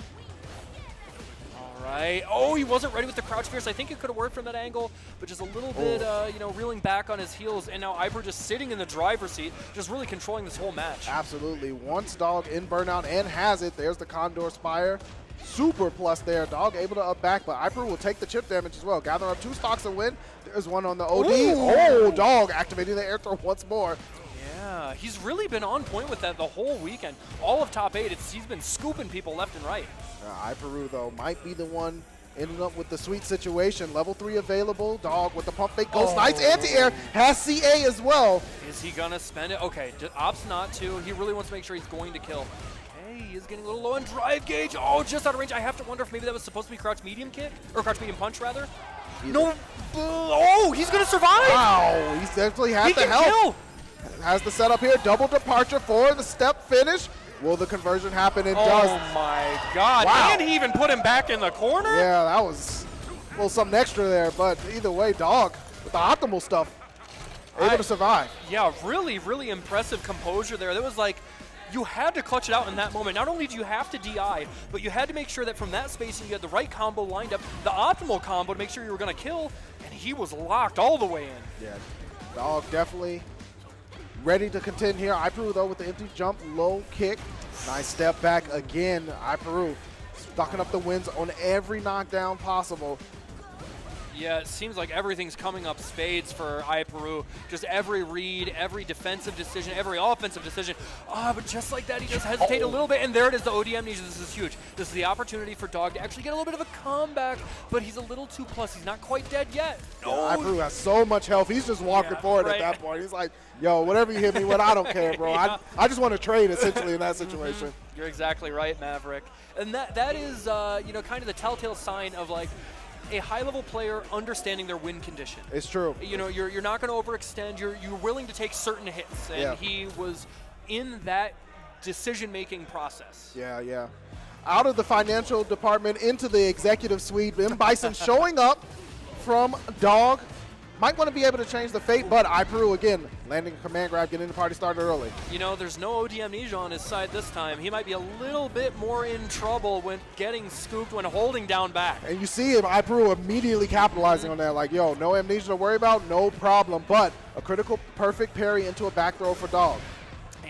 [SPEAKER 3] All right. Oh, he wasn't ready with the crouch fierce. I think it could have worked from that angle, but just a little bit, you know, reeling back on his heels. And now iPeru just sitting in the driver's seat, just really controlling this whole match.
[SPEAKER 2] Absolutely. Once Dawg in burnout and has it, there's the Condor Spire. Super plus there. Dawg able to up back, but iPeru will take the chip damage as well. Gather up 2 stocks and win. There's one on the OD. Oh, Dawg activating the air throw once more.
[SPEAKER 3] Yeah, he's really been on point with that the whole weekend. All of top 8, he's been scooping people left and right.
[SPEAKER 2] iPeru, though, might be the one ending up with the sweet situation. Level 3 available. Dawg with the pump fake ghost. Nice anti-air. Has CA as well.
[SPEAKER 3] Is he going to spend it? Okay, opts not to. He really wants to make sure he's going to kill. He is getting a little low on drive gauge. Oh, just out of range. I have to wonder if maybe that was supposed to be crouch medium kick, or crouch medium punch, rather. No. Oh, he's going to survive.
[SPEAKER 2] Wow, he definitely had the help.
[SPEAKER 3] Kill.
[SPEAKER 2] has the setup here. Double departure for the step finish. Will the conversion happen? It does.
[SPEAKER 3] Oh my God.
[SPEAKER 2] Wow.
[SPEAKER 3] And he even put him back in the corner?
[SPEAKER 2] Yeah, that was a little something extra there, but either way, Dawg with the optimal stuff, able to survive.
[SPEAKER 3] Yeah, really, really impressive composure there. That was like, you had to clutch it out in that moment. Not only do you have to DI, but you had to make sure that from that spacing you had the right combo lined up, the optimal combo to make sure you were going to kill, and he was locked all the way in.
[SPEAKER 2] Yeah, Dawg definitely ready to contend here. iPeru, though, with the empty jump, low kick. Nice step back again. iPeru stocking up the wins on every knockdown possible.
[SPEAKER 3] Yeah, it seems like everything's coming up spades for iPeru. Just every read, every defensive decision, every offensive decision. But just like that, he just hesitate a little bit, and there it is, the OD amnesia. This is huge. This is the opportunity for Dawg to actually get a little bit of a comeback, but he's a little too plus. He's not quite dead yet.
[SPEAKER 2] iPeru has so much health. He's just walking forward at that point. He's like, yo, whatever you hit me with, I don't care, bro.
[SPEAKER 3] Yeah.
[SPEAKER 2] I just want to trade, essentially, in that situation.
[SPEAKER 3] You're exactly right, Maverick. And that is, kind of the telltale sign of, like, a high-level player understanding their win condition.
[SPEAKER 2] It's true.
[SPEAKER 3] You know, you're not going to overextend. You're willing to take certain hits, and he was in that decision-making process.
[SPEAKER 2] Yeah. Out of the financial department into the executive suite, Bison showing up from Dawg. Might want to be able to change the fate, but iPeru, again, landing a command grab, getting the party started early.
[SPEAKER 3] You know, there's no OD amnesia on his side this time. He might be a little bit more in trouble when getting scooped when holding down back.
[SPEAKER 2] And you see him, iPeru immediately capitalizing on that, like, yo, no amnesia to worry about, no problem, but a critical perfect parry into a back throw for Dawg.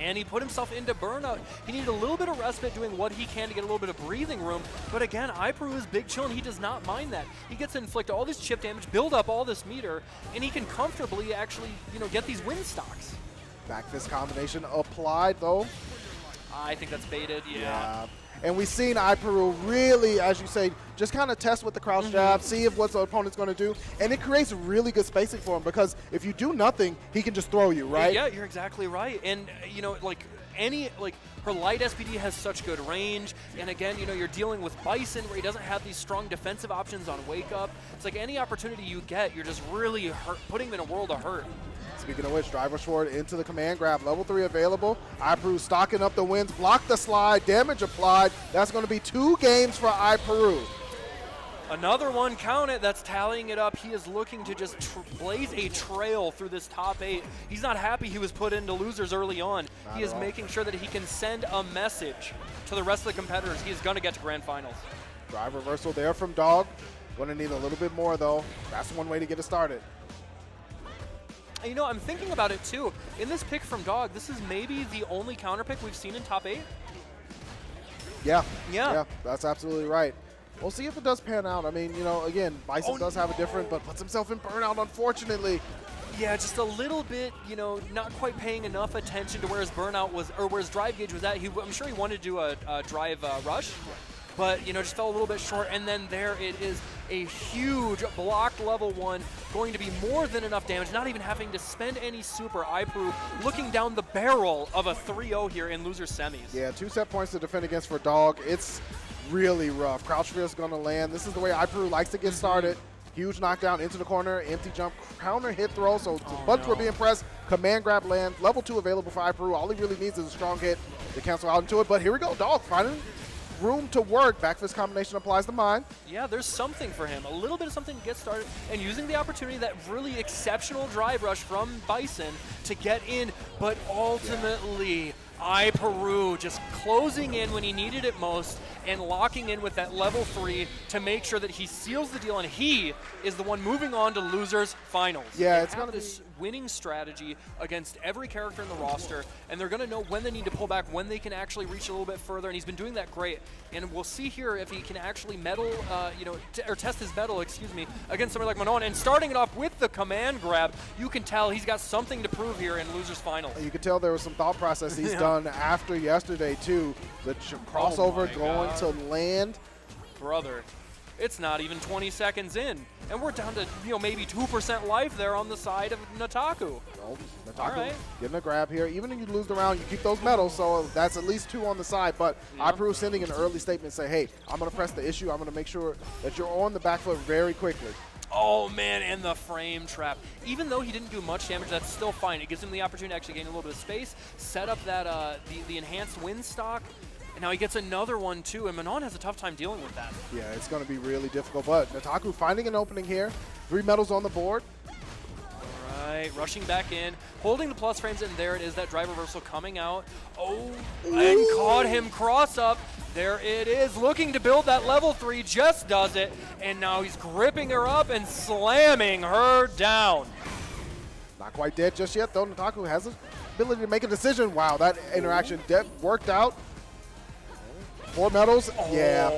[SPEAKER 3] And he put himself into burnout. He needed a little bit of respite doing what he can to get a little bit of breathing room. But again, iPeru is big chill, and he does not mind that. He gets to inflict all this chip damage, build up all this meter, and he can comfortably actually, get these win stocks.
[SPEAKER 2] Back fist combination applied, though.
[SPEAKER 3] I think that's baited, yeah.
[SPEAKER 2] And we've seen iPeru really, as you say, just kind of test with the crouch jab, see if what the opponent's going to do. And it creates really good spacing for him because if you do nothing, he can just throw you, right?
[SPEAKER 3] Yeah, you're exactly right. And, her light SPD has such good range. And again, you're dealing with Bison where he doesn't have these strong defensive options on wake up. It's like any opportunity you get, you're just really putting him in a world of hurt.
[SPEAKER 2] Speaking of which, driver forward into the command grab. Level 3 available. iPeru stocking up the wins. Block the slide. Damage applied. That's going to be 2 games for iPeru.
[SPEAKER 3] Another one, count it, that's tallying it up. He is looking to just blaze a trail through this top 8. He's not happy he was put into losers early on. He is making sure that he can send a message to the rest of the competitors. He is going to get to grand finals.
[SPEAKER 2] Drive reversal there from Dawg. Going to need a little bit more, though. That's one way to get it started.
[SPEAKER 3] I'm thinking about it, too. In this pick from Dawg, this is maybe the only counter pick we've seen in top 8.
[SPEAKER 2] Yeah,
[SPEAKER 3] Yeah,
[SPEAKER 2] that's absolutely right. We'll see if it does pan out. I mean, again, Bison does have a different, but puts himself in burnout, unfortunately.
[SPEAKER 3] Yeah, just a little bit, not quite paying enough attention to where his burnout was, or where his drive gauge was at. I'm sure he wanted to do a drive rush, but, just fell a little bit short. And then there it is, a huge blocked level 1, going to be more than enough damage, not even having to spend any super. iPeru looking down the barrel of a 3-0 here in loser semis.
[SPEAKER 2] Yeah, 2 set points to defend against for Dawg. It's really rough. Crouch fear is going to land. This is the way iPeru likes to get started. Huge knockdown into the corner, empty jump, counter hit throw. So bunch were being pressed. Command grab land. Level 2 available for iPeru. All he really needs is a strong hit to cancel out into it. But here we go. Dawg finding room to work. Back fist combination applies the mine.
[SPEAKER 3] Yeah, there's something for him. A little bit of something to get started. And using the opportunity, that really exceptional drive rush from Bison to get in. But ultimately, iPeru just closing in when he needed it most and locking in with that level 3 to make sure that he seals the deal, and he is the one moving on to losers finals.
[SPEAKER 2] Yeah,
[SPEAKER 3] it's got this winning strategy against every character in the roster, and they're going to know when they need to pull back, when they can actually reach a little bit further, and he's been doing that great. And we'll see here if he can actually or test his mettle, against somebody like Manon. And starting it off with the command grab, you can tell he's got something to prove here in losers finals.
[SPEAKER 2] You can tell there was some thought process he's done after yesterday too. The crossover going to land.
[SPEAKER 3] Brother, it's not even 20 seconds in, and we're down to maybe 2% life there on the side of Nataku.
[SPEAKER 2] Well, Nataku
[SPEAKER 3] All right.
[SPEAKER 2] getting a grab here. Even if you lose the round, you keep those medals, so that's at least 2 on the side. But iPeru sending an early statement, say, hey, I'm going to press the issue. I'm going to make sure that you're on the back foot very quickly.
[SPEAKER 3] Oh, man, and the frame trap. Even though he didn't do much damage, that's still fine. It gives him the opportunity to actually gain a little bit of space, set up that the enhanced wind stock, and now he gets another one, too, and Manon has a tough time dealing with that.
[SPEAKER 2] Yeah, it's going to be really difficult, but Nataku finding an opening here. 3 medals on the board.
[SPEAKER 3] All right, rushing back in, holding the plus frames, and there it is, that drive reversal coming out. Oh, and caught him cross up. There it is, looking to build that level 3, just does it, and now he's gripping her up and slamming her down.
[SPEAKER 2] Not quite dead just yet, though. Nataku has the ability to make a decision. Wow, that interaction worked out. 4 medals, yeah.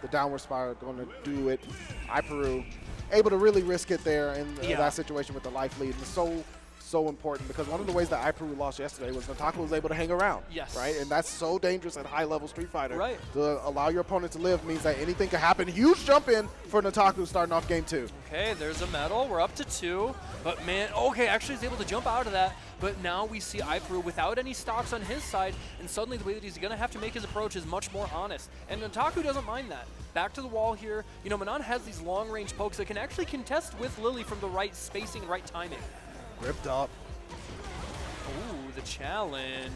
[SPEAKER 2] The downward spiral going to do it. iPeru able to really risk it there in that situation with the life lead. And so important, because one of the ways that iPeru lost yesterday was Nataku was able to hang around.
[SPEAKER 3] Yes.
[SPEAKER 2] Right? And that's so dangerous at high-level Street Fighter.
[SPEAKER 3] Right.
[SPEAKER 2] To allow your opponent to live means that anything can happen. Huge jump in for Nataku starting off game 2.
[SPEAKER 3] Okay, there's a medal. We're up to 2. But, man, okay, actually he's able to jump out of that. But now we see iPeru without any stocks on his side, and suddenly the way that he's going to have to make his approach is much more honest. And Nataku doesn't mind that. Back to the wall here. You know, Manon has these long-range pokes that can actually contest with Lily from the right spacing and right timing.
[SPEAKER 2] Ripped up.
[SPEAKER 3] Ooh, the challenge.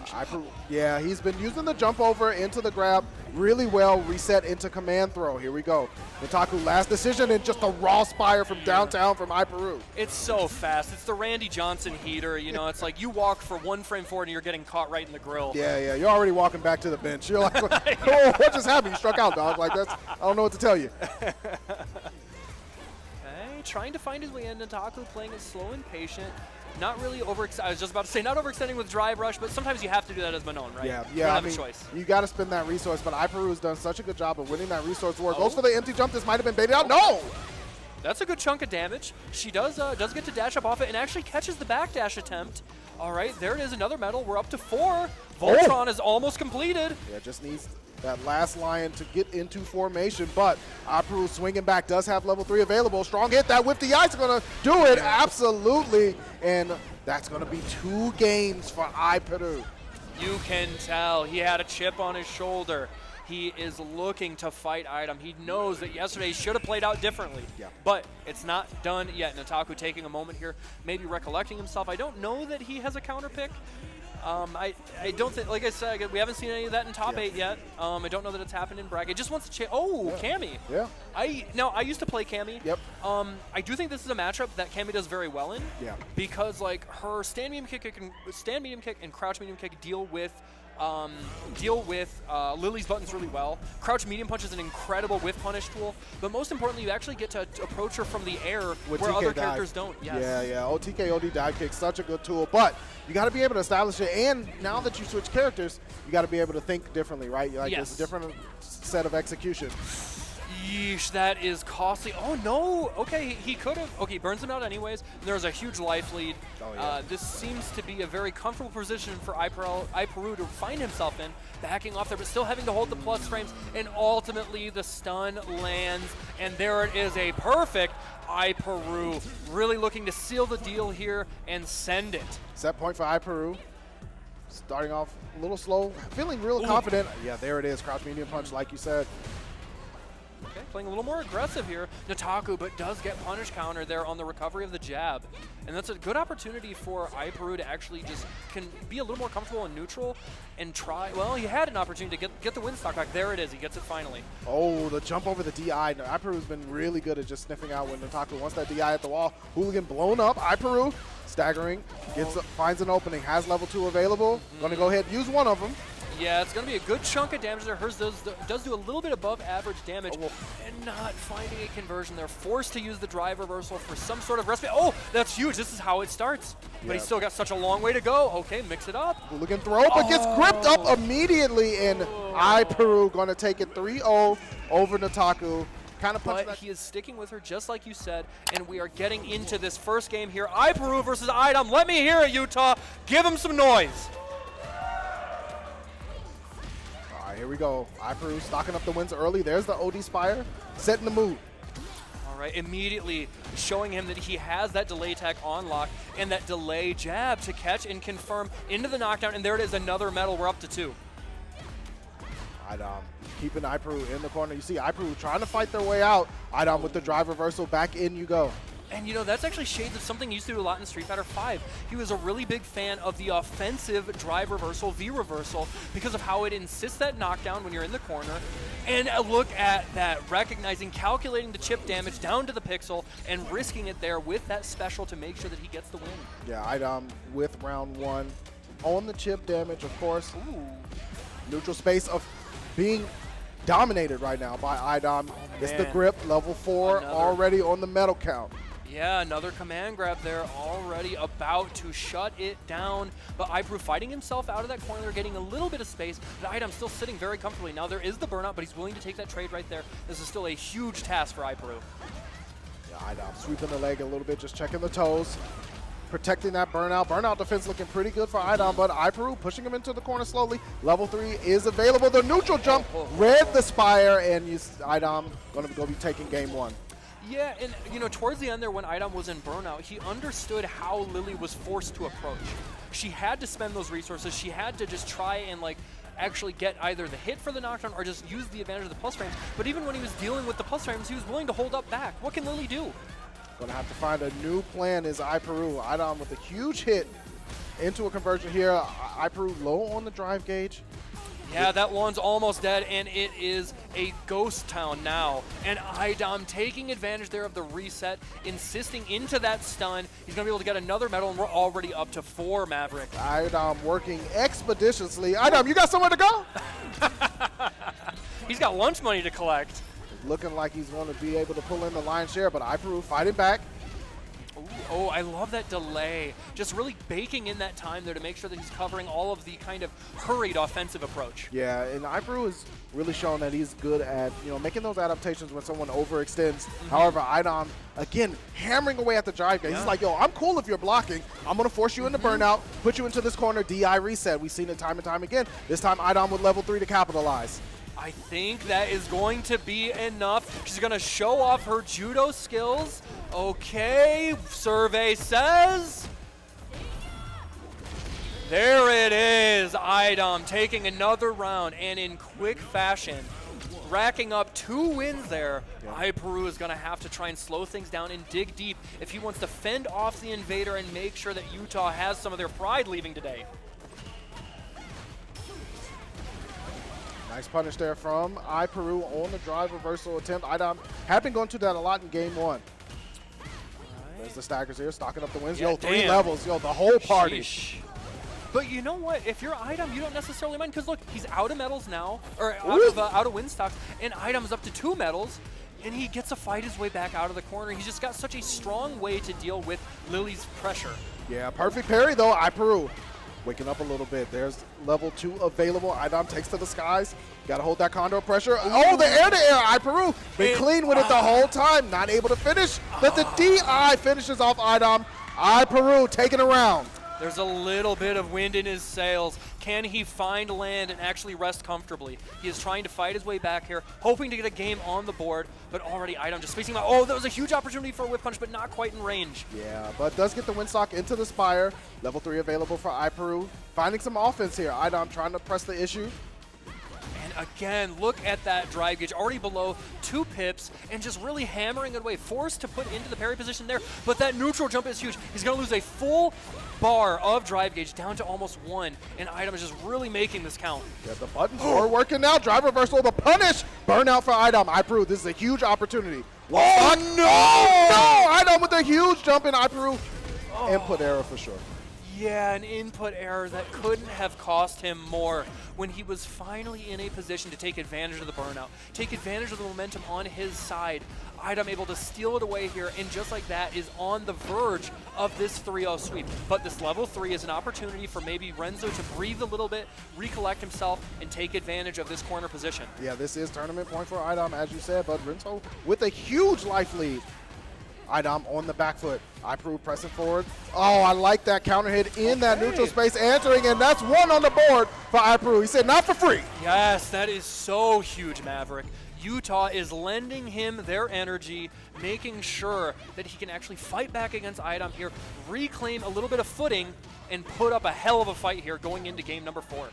[SPEAKER 2] Yeah, he's been using the jump over into the grab really well, reset into command throw. Here we go. Nataku last decision and just a raw spire from downtown from iPeru.
[SPEAKER 3] It's so fast. It's the Randy Johnson heater. You know, it's like you walk for 1 frame forward and you're getting caught right in the grill.
[SPEAKER 2] Yeah, you're already walking back to the bench. You're like, oh, what just happened? You struck out, dog. Like, I don't know what to tell you.
[SPEAKER 3] Okay, trying to find his way in. Nataku playing it slow and patient. Not really I was just about to say not overextending with drive rush, but sometimes you have to do that as Manon, right?
[SPEAKER 2] Yeah.
[SPEAKER 3] You don't have a choice.
[SPEAKER 2] You got to spend that resource, but iPeru has done such a good job of winning that resource war. Goes for the empty jump. This might have been baited out. No!
[SPEAKER 3] That's a good chunk of damage. She does get to dash up off it and actually catches the backdash attempt. All right, there it is, another medal. We're up to 4. Voltron is almost completed.
[SPEAKER 2] Yeah, just needs that last lion to get into formation, but iPeru swinging back, does have level 3 available. Strong hit, that whip the ice is going to do it, absolutely. And that's going to be 2 games for iPeru.
[SPEAKER 3] You can tell he had a chip on his shoulder. He is looking to fight iDom. He knows that yesterday he should have played out differently, but it's not done yet. Nataku taking a moment here, maybe recollecting himself. I don't know that he has a counter pick. I don't think, like I said, we haven't seen any of that in top 8 yet. I don't know that it's happened in bracket. Just wants to Cammy.
[SPEAKER 2] Yeah.
[SPEAKER 3] I used to play Cammy.
[SPEAKER 2] Yep.
[SPEAKER 3] I do think this is a matchup that Cammy does very well in.
[SPEAKER 2] Yeah.
[SPEAKER 3] Because like her stand medium kick and crouch medium kick deal with Lily's buttons really well. Crouch medium punch is an incredible whiff punish tool, but most importantly, you actually get to approach her from the air where
[SPEAKER 2] TK
[SPEAKER 3] other
[SPEAKER 2] dive.
[SPEAKER 3] characters don't. Yes.
[SPEAKER 2] Yeah. TK/OD dive kick, such a good tool, but you got to be able to establish it. And now that you switch characters, you got to be able to think differently, right? Like it's a different set of execution.
[SPEAKER 3] Yeesh, that is costly. Oh no! Okay, he could have. Okay, burns him out anyways. And there's a huge life lead. This seems to be a very comfortable position for iPeru to find himself in, backing off there, but still having to hold the plus frames. And ultimately, the stun lands, and there it is, a perfect iPeru. Really looking to seal the deal here and send it.
[SPEAKER 2] Set point for iPeru. Starting off a little slow, feeling real confident. Yeah, there it is. Crouch medium punch, like you said.
[SPEAKER 3] Okay, playing a little more aggressive here. Nataku, but does get punish counter there on the recovery of the jab. And that's a good opportunity for iPeru to actually just can be a little more comfortable and neutral and try. Well, he had an opportunity to get the win stock back. There it is. He gets it finally.
[SPEAKER 2] Oh, the jump over the DI. iPeru's been really good at just sniffing out when Nataku wants that DI at the wall. Hooligan blown up. iPeru staggering, finds an opening, has level 2 available. Gonna go ahead and use one of them.
[SPEAKER 3] Yeah, it's going to be a good chunk of damage there. Hers does do a little bit above average damage, and not finding a conversion. They're forced to use the drive reversal for some sort of respite. Oh, that's huge. This is how it starts. But he's still got such a long way to go. Okay, mix it up.
[SPEAKER 2] Hooligan throw, but gets gripped up immediately, and iPeru going to take it 3-0 over Nataku.
[SPEAKER 3] But he is sticking with her just like you said, and we are getting into this first game here. iPeru versus iDom. Let me hear it, Utah. Give him some noise.
[SPEAKER 2] Here we go. iPeru stocking up the wins early. There's the OD Spire, setting the mood.
[SPEAKER 3] All right, immediately showing him that he has that delay attack on lock and that delay jab to catch and confirm into the knockdown. And there it is, another medal. We're up to 2.
[SPEAKER 2] iDom keeping iPeru in the corner. You see iPeru trying to fight their way out. iDom with the drive reversal. Back in you go.
[SPEAKER 3] And you know, that's actually shades of something he used to do a lot in Street Fighter V. He was a really big fan of the offensive drive reversal, V reversal, because of how it insists that knockdown when you're in the corner. And look at that, recognizing, calculating the chip damage down to the pixel, and risking it there with that special to make sure that he gets the win.
[SPEAKER 2] Yeah, iDom with round 1 on the chip damage, of course.
[SPEAKER 3] Ooh.
[SPEAKER 2] Neutral space of being dominated right now by iDom. It's the
[SPEAKER 3] man.
[SPEAKER 2] grip, level 4,
[SPEAKER 3] Another.
[SPEAKER 2] already on the medal count.
[SPEAKER 3] Yeah, another command grab there, already about to shut it down. But iPeru fighting himself out of that corner, getting a little bit of space, but iDom still sitting very comfortably. Now there is the burnout, but he's willing to take that trade right there. This is still a huge task for iPeru.
[SPEAKER 2] Yeah, iDom sweeping the leg a little bit, just checking the toes, protecting that burnout. Burnout defense looking pretty good for iDom, but iPeru pushing him into the corner slowly. Level 3 is available. The neutral jump read the spire, and iDom going to go be taking game 1.
[SPEAKER 3] Yeah, and you know, towards the end there when iDom was in burnout, he understood how Lily was forced to approach. She had to spend those resources. She had to just try and like actually get either the hit for the knockdown or just use the advantage of the plus frames. But even when he was dealing with the plus frames, he was willing to hold up back. What can Lily do?
[SPEAKER 2] Gonna have to find a new plan is iPeru. iDom with a huge hit into a conversion here. iPeru low on the drive gauge.
[SPEAKER 3] Yeah, that one's almost dead, and it is a ghost town now. And iDom taking advantage there of the reset, insisting into that stun. He's going to be able to get another medal, and we're already up to 4, Maverick.
[SPEAKER 2] iDom working expeditiously. iDom, you got somewhere to go?
[SPEAKER 3] He's got lunch money to collect.
[SPEAKER 2] Looking like he's going to be able to pull in the lion's share, but iPeru fighting back.
[SPEAKER 3] Ooh, oh, I love that delay. Just really baking in that time there to make sure that he's covering all of the kind of hurried offensive approach.
[SPEAKER 2] Yeah, and iPeru has really shown that he's good at, making those adaptations when someone overextends. However, iDom, again, hammering away at the drive gauge. He's like, yo, I'm cool if you're blocking. I'm going to force you into burnout, put you into this corner, DI reset. We've seen it time and time again. This time, iDom with level 3 to capitalize.
[SPEAKER 3] I think that is going to be enough. She's going to show off her judo skills. Okay, survey says. There it is, iDom taking another round, and in quick fashion, racking up 2 wins there. iPeru is going to have to try and slow things down and dig deep if he wants to fend off the invader and make sure that Utah has some of their pride leaving today.
[SPEAKER 2] Nice punish there from iPeru on the drive reversal attempt. iDom had been going to that a lot in game 1. There's the staggers here, stocking up the wins.
[SPEAKER 3] Yeah,
[SPEAKER 2] yo, 3
[SPEAKER 3] damn.
[SPEAKER 2] levels, yo, the whole party.
[SPEAKER 3] Sheesh. But you know what? If you're iDom, you don't necessarily mind, because look, he's out of medals now, or out of win stocks, and iDom's up to 2 medals, and he gets to fight his way back out of the corner. He's just got such a strong way to deal with Lily's pressure.
[SPEAKER 2] Yeah, perfect parry though, iPeru. Waking up a little bit. There's level 2 available. iDom takes to the skies. Got to hold that condor pressure. Oh, the air-to-air. iPeru been clean with it the whole time. Not able to finish, but the DI finishes off iDom. iPeru taking a round.
[SPEAKER 3] There's a little bit of wind in his sails. Can he find land and actually rest comfortably? He is trying to fight his way back here, hoping to get a game on the board, but already iDom just spacing out. Oh, that was a huge opportunity for a whip punch, but not quite in range.
[SPEAKER 2] Yeah, but does get the windsock into the spire. Level 3 available for iPeru. Finding some offense here. iDom trying to press the issue.
[SPEAKER 3] And again, look at that drive gauge, already below 2 pips, and just really hammering it away. Forced to put into the parry position there, but that neutral jump is huge. He's going to lose a full bar of drive gauge down to almost 1, and iDom is just really making this count.
[SPEAKER 2] Yeah, the buttons are working now. Drive reversal, the punish. Burnout for iDom. iPeru, this is a huge opportunity. Oh, no! iDom with a huge jump in iPeru. Input error for sure.
[SPEAKER 3] Yeah, an input error that couldn't have cost him more when he was finally in a position to take advantage of the burnout, take advantage of the momentum on his side. iDom able to steal it away here, and just like that is on the verge of this 3-0 sweep. But this level 3 is an opportunity for maybe Renzo to breathe a little bit, recollect himself, and take advantage of this corner position.
[SPEAKER 2] Yeah, this is tournament point for iDom, as you said, but Renzo with a huge life lead. iDom on the back foot. iPeru pressing forward. Oh, I like that counter hit in that neutral space, answering, and that's 1 on the board for iPeru. He said, not for free.
[SPEAKER 3] Yes, that is so huge, Maverick. Utah is lending him their energy, making sure that he can actually fight back against iDom here, reclaim a little bit of footing, and put up a hell of a fight here going into game number 4.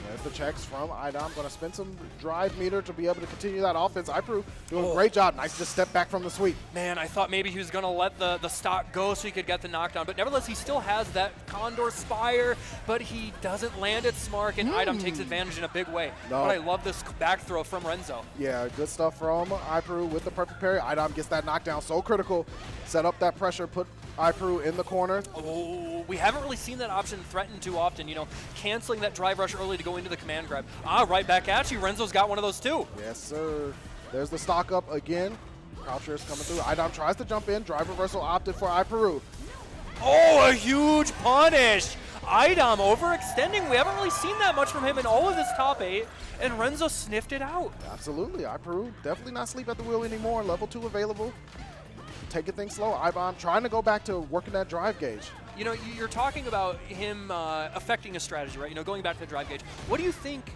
[SPEAKER 2] There's the checks from iDom. Going to spend some drive meter to be able to continue that offense. iPeru doing a great job. Nice to step back from the sweep.
[SPEAKER 3] Man, I thought maybe he was going to let the stock go so he could get the knockdown. But nevertheless, he still has that Condor Spire, but he doesn't land it smart, and iDom takes advantage in a big way.
[SPEAKER 2] No.
[SPEAKER 3] But I love this back throw from Renzo.
[SPEAKER 2] Yeah, good stuff from iPeru with the perfect parry. iDom gets that knockdown, so critical. Set up that pressure, put iPeru in the corner.
[SPEAKER 3] Oh, we haven't really seen that option threatened too often, you know, canceling that drive rush early to go into the command grab. Right back at you. Renzo's got one of those too.
[SPEAKER 2] Yes, sir. There's the stock up again. Croucher is coming through. iDom tries to jump in. Drive reversal opted for iPeru.
[SPEAKER 3] Oh, a huge punish. iDom overextending. We haven't really seen that much from him in all of this top 8, and Renzo sniffed it out.
[SPEAKER 2] Absolutely. iPeru definitely not sleep at the wheel anymore. Level 2 available. Taking things slow. iDom trying to go back to working that drive gauge.
[SPEAKER 3] You know, you're talking about him affecting a strategy, right? You know, going back to the drive gauge. What do you think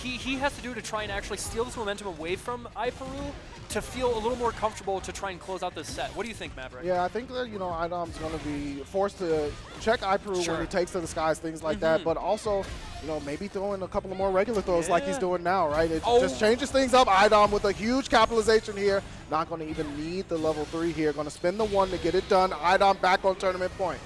[SPEAKER 3] he has to do to try and actually steal this momentum away from iPeru to feel a little more comfortable to try and close out this set? What do you think, Maverick?
[SPEAKER 2] Yeah, I think that, you know, iDom's going to be forced to check iPeru when he takes to the skies, things like that. But also, you know, maybe throw in a couple of more regular throws like he's doing now, right? It just changes things up. iDom with a huge capitalization here. Not going to even need the level 3 here. Going to spend the 1 to get it done. iDom back on tournament point.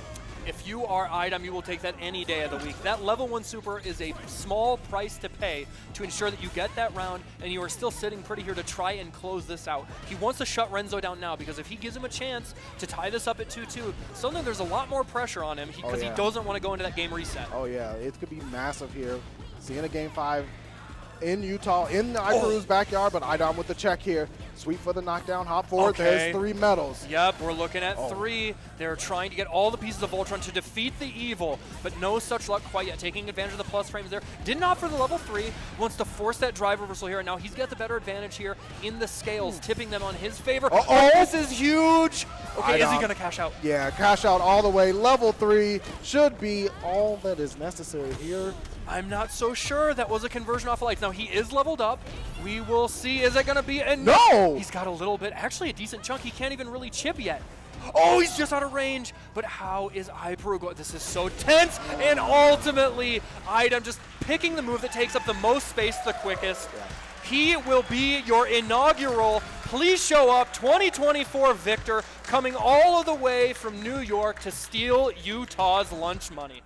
[SPEAKER 3] If you are iDom, you will take that any day of the week. That level 1 super is a small price to pay to ensure that you get that round, and you are still sitting pretty here to try and close this out. He wants to shut Renzo down now, because if he gives him a chance to tie this up at 2-2, suddenly there's a lot more pressure on him because he doesn't want to go into that game reset.
[SPEAKER 2] Oh, yeah. It could be massive here. Seeing a game 5 in Utah, in iPeru's backyard, but iDom with the check here. Sweep for the knockdown, hop forward. There's 3 medals.
[SPEAKER 3] Yep, we're looking at 3. They're trying to get all the pieces of Voltron to defeat the evil, but no such luck quite yet. Taking advantage of the plus frames there. Didn't opt for the level 3. Wants to force that drive reversal here, and now he's got the better advantage here in the scales, tipping them on his favor. This is huge. Okay, is he going to cash out?
[SPEAKER 2] Yeah, cash out all the way. Level 3 should be all that is necessary here.
[SPEAKER 3] I'm not so sure. That was a conversion off of lights. Now, he is leveled up. We will see. Is it going to be enough?
[SPEAKER 2] No!
[SPEAKER 3] He's got a little bit. Actually, a decent chunk. He can't even really chip yet. Oh, he's just out of range. But how is iPeru going? This is so tense. And ultimately, iDom just picking the move that takes up the most space the quickest. He will be your inaugural Please Show Up 2024 victor, coming all of the way from New York to steal Utah's lunch money.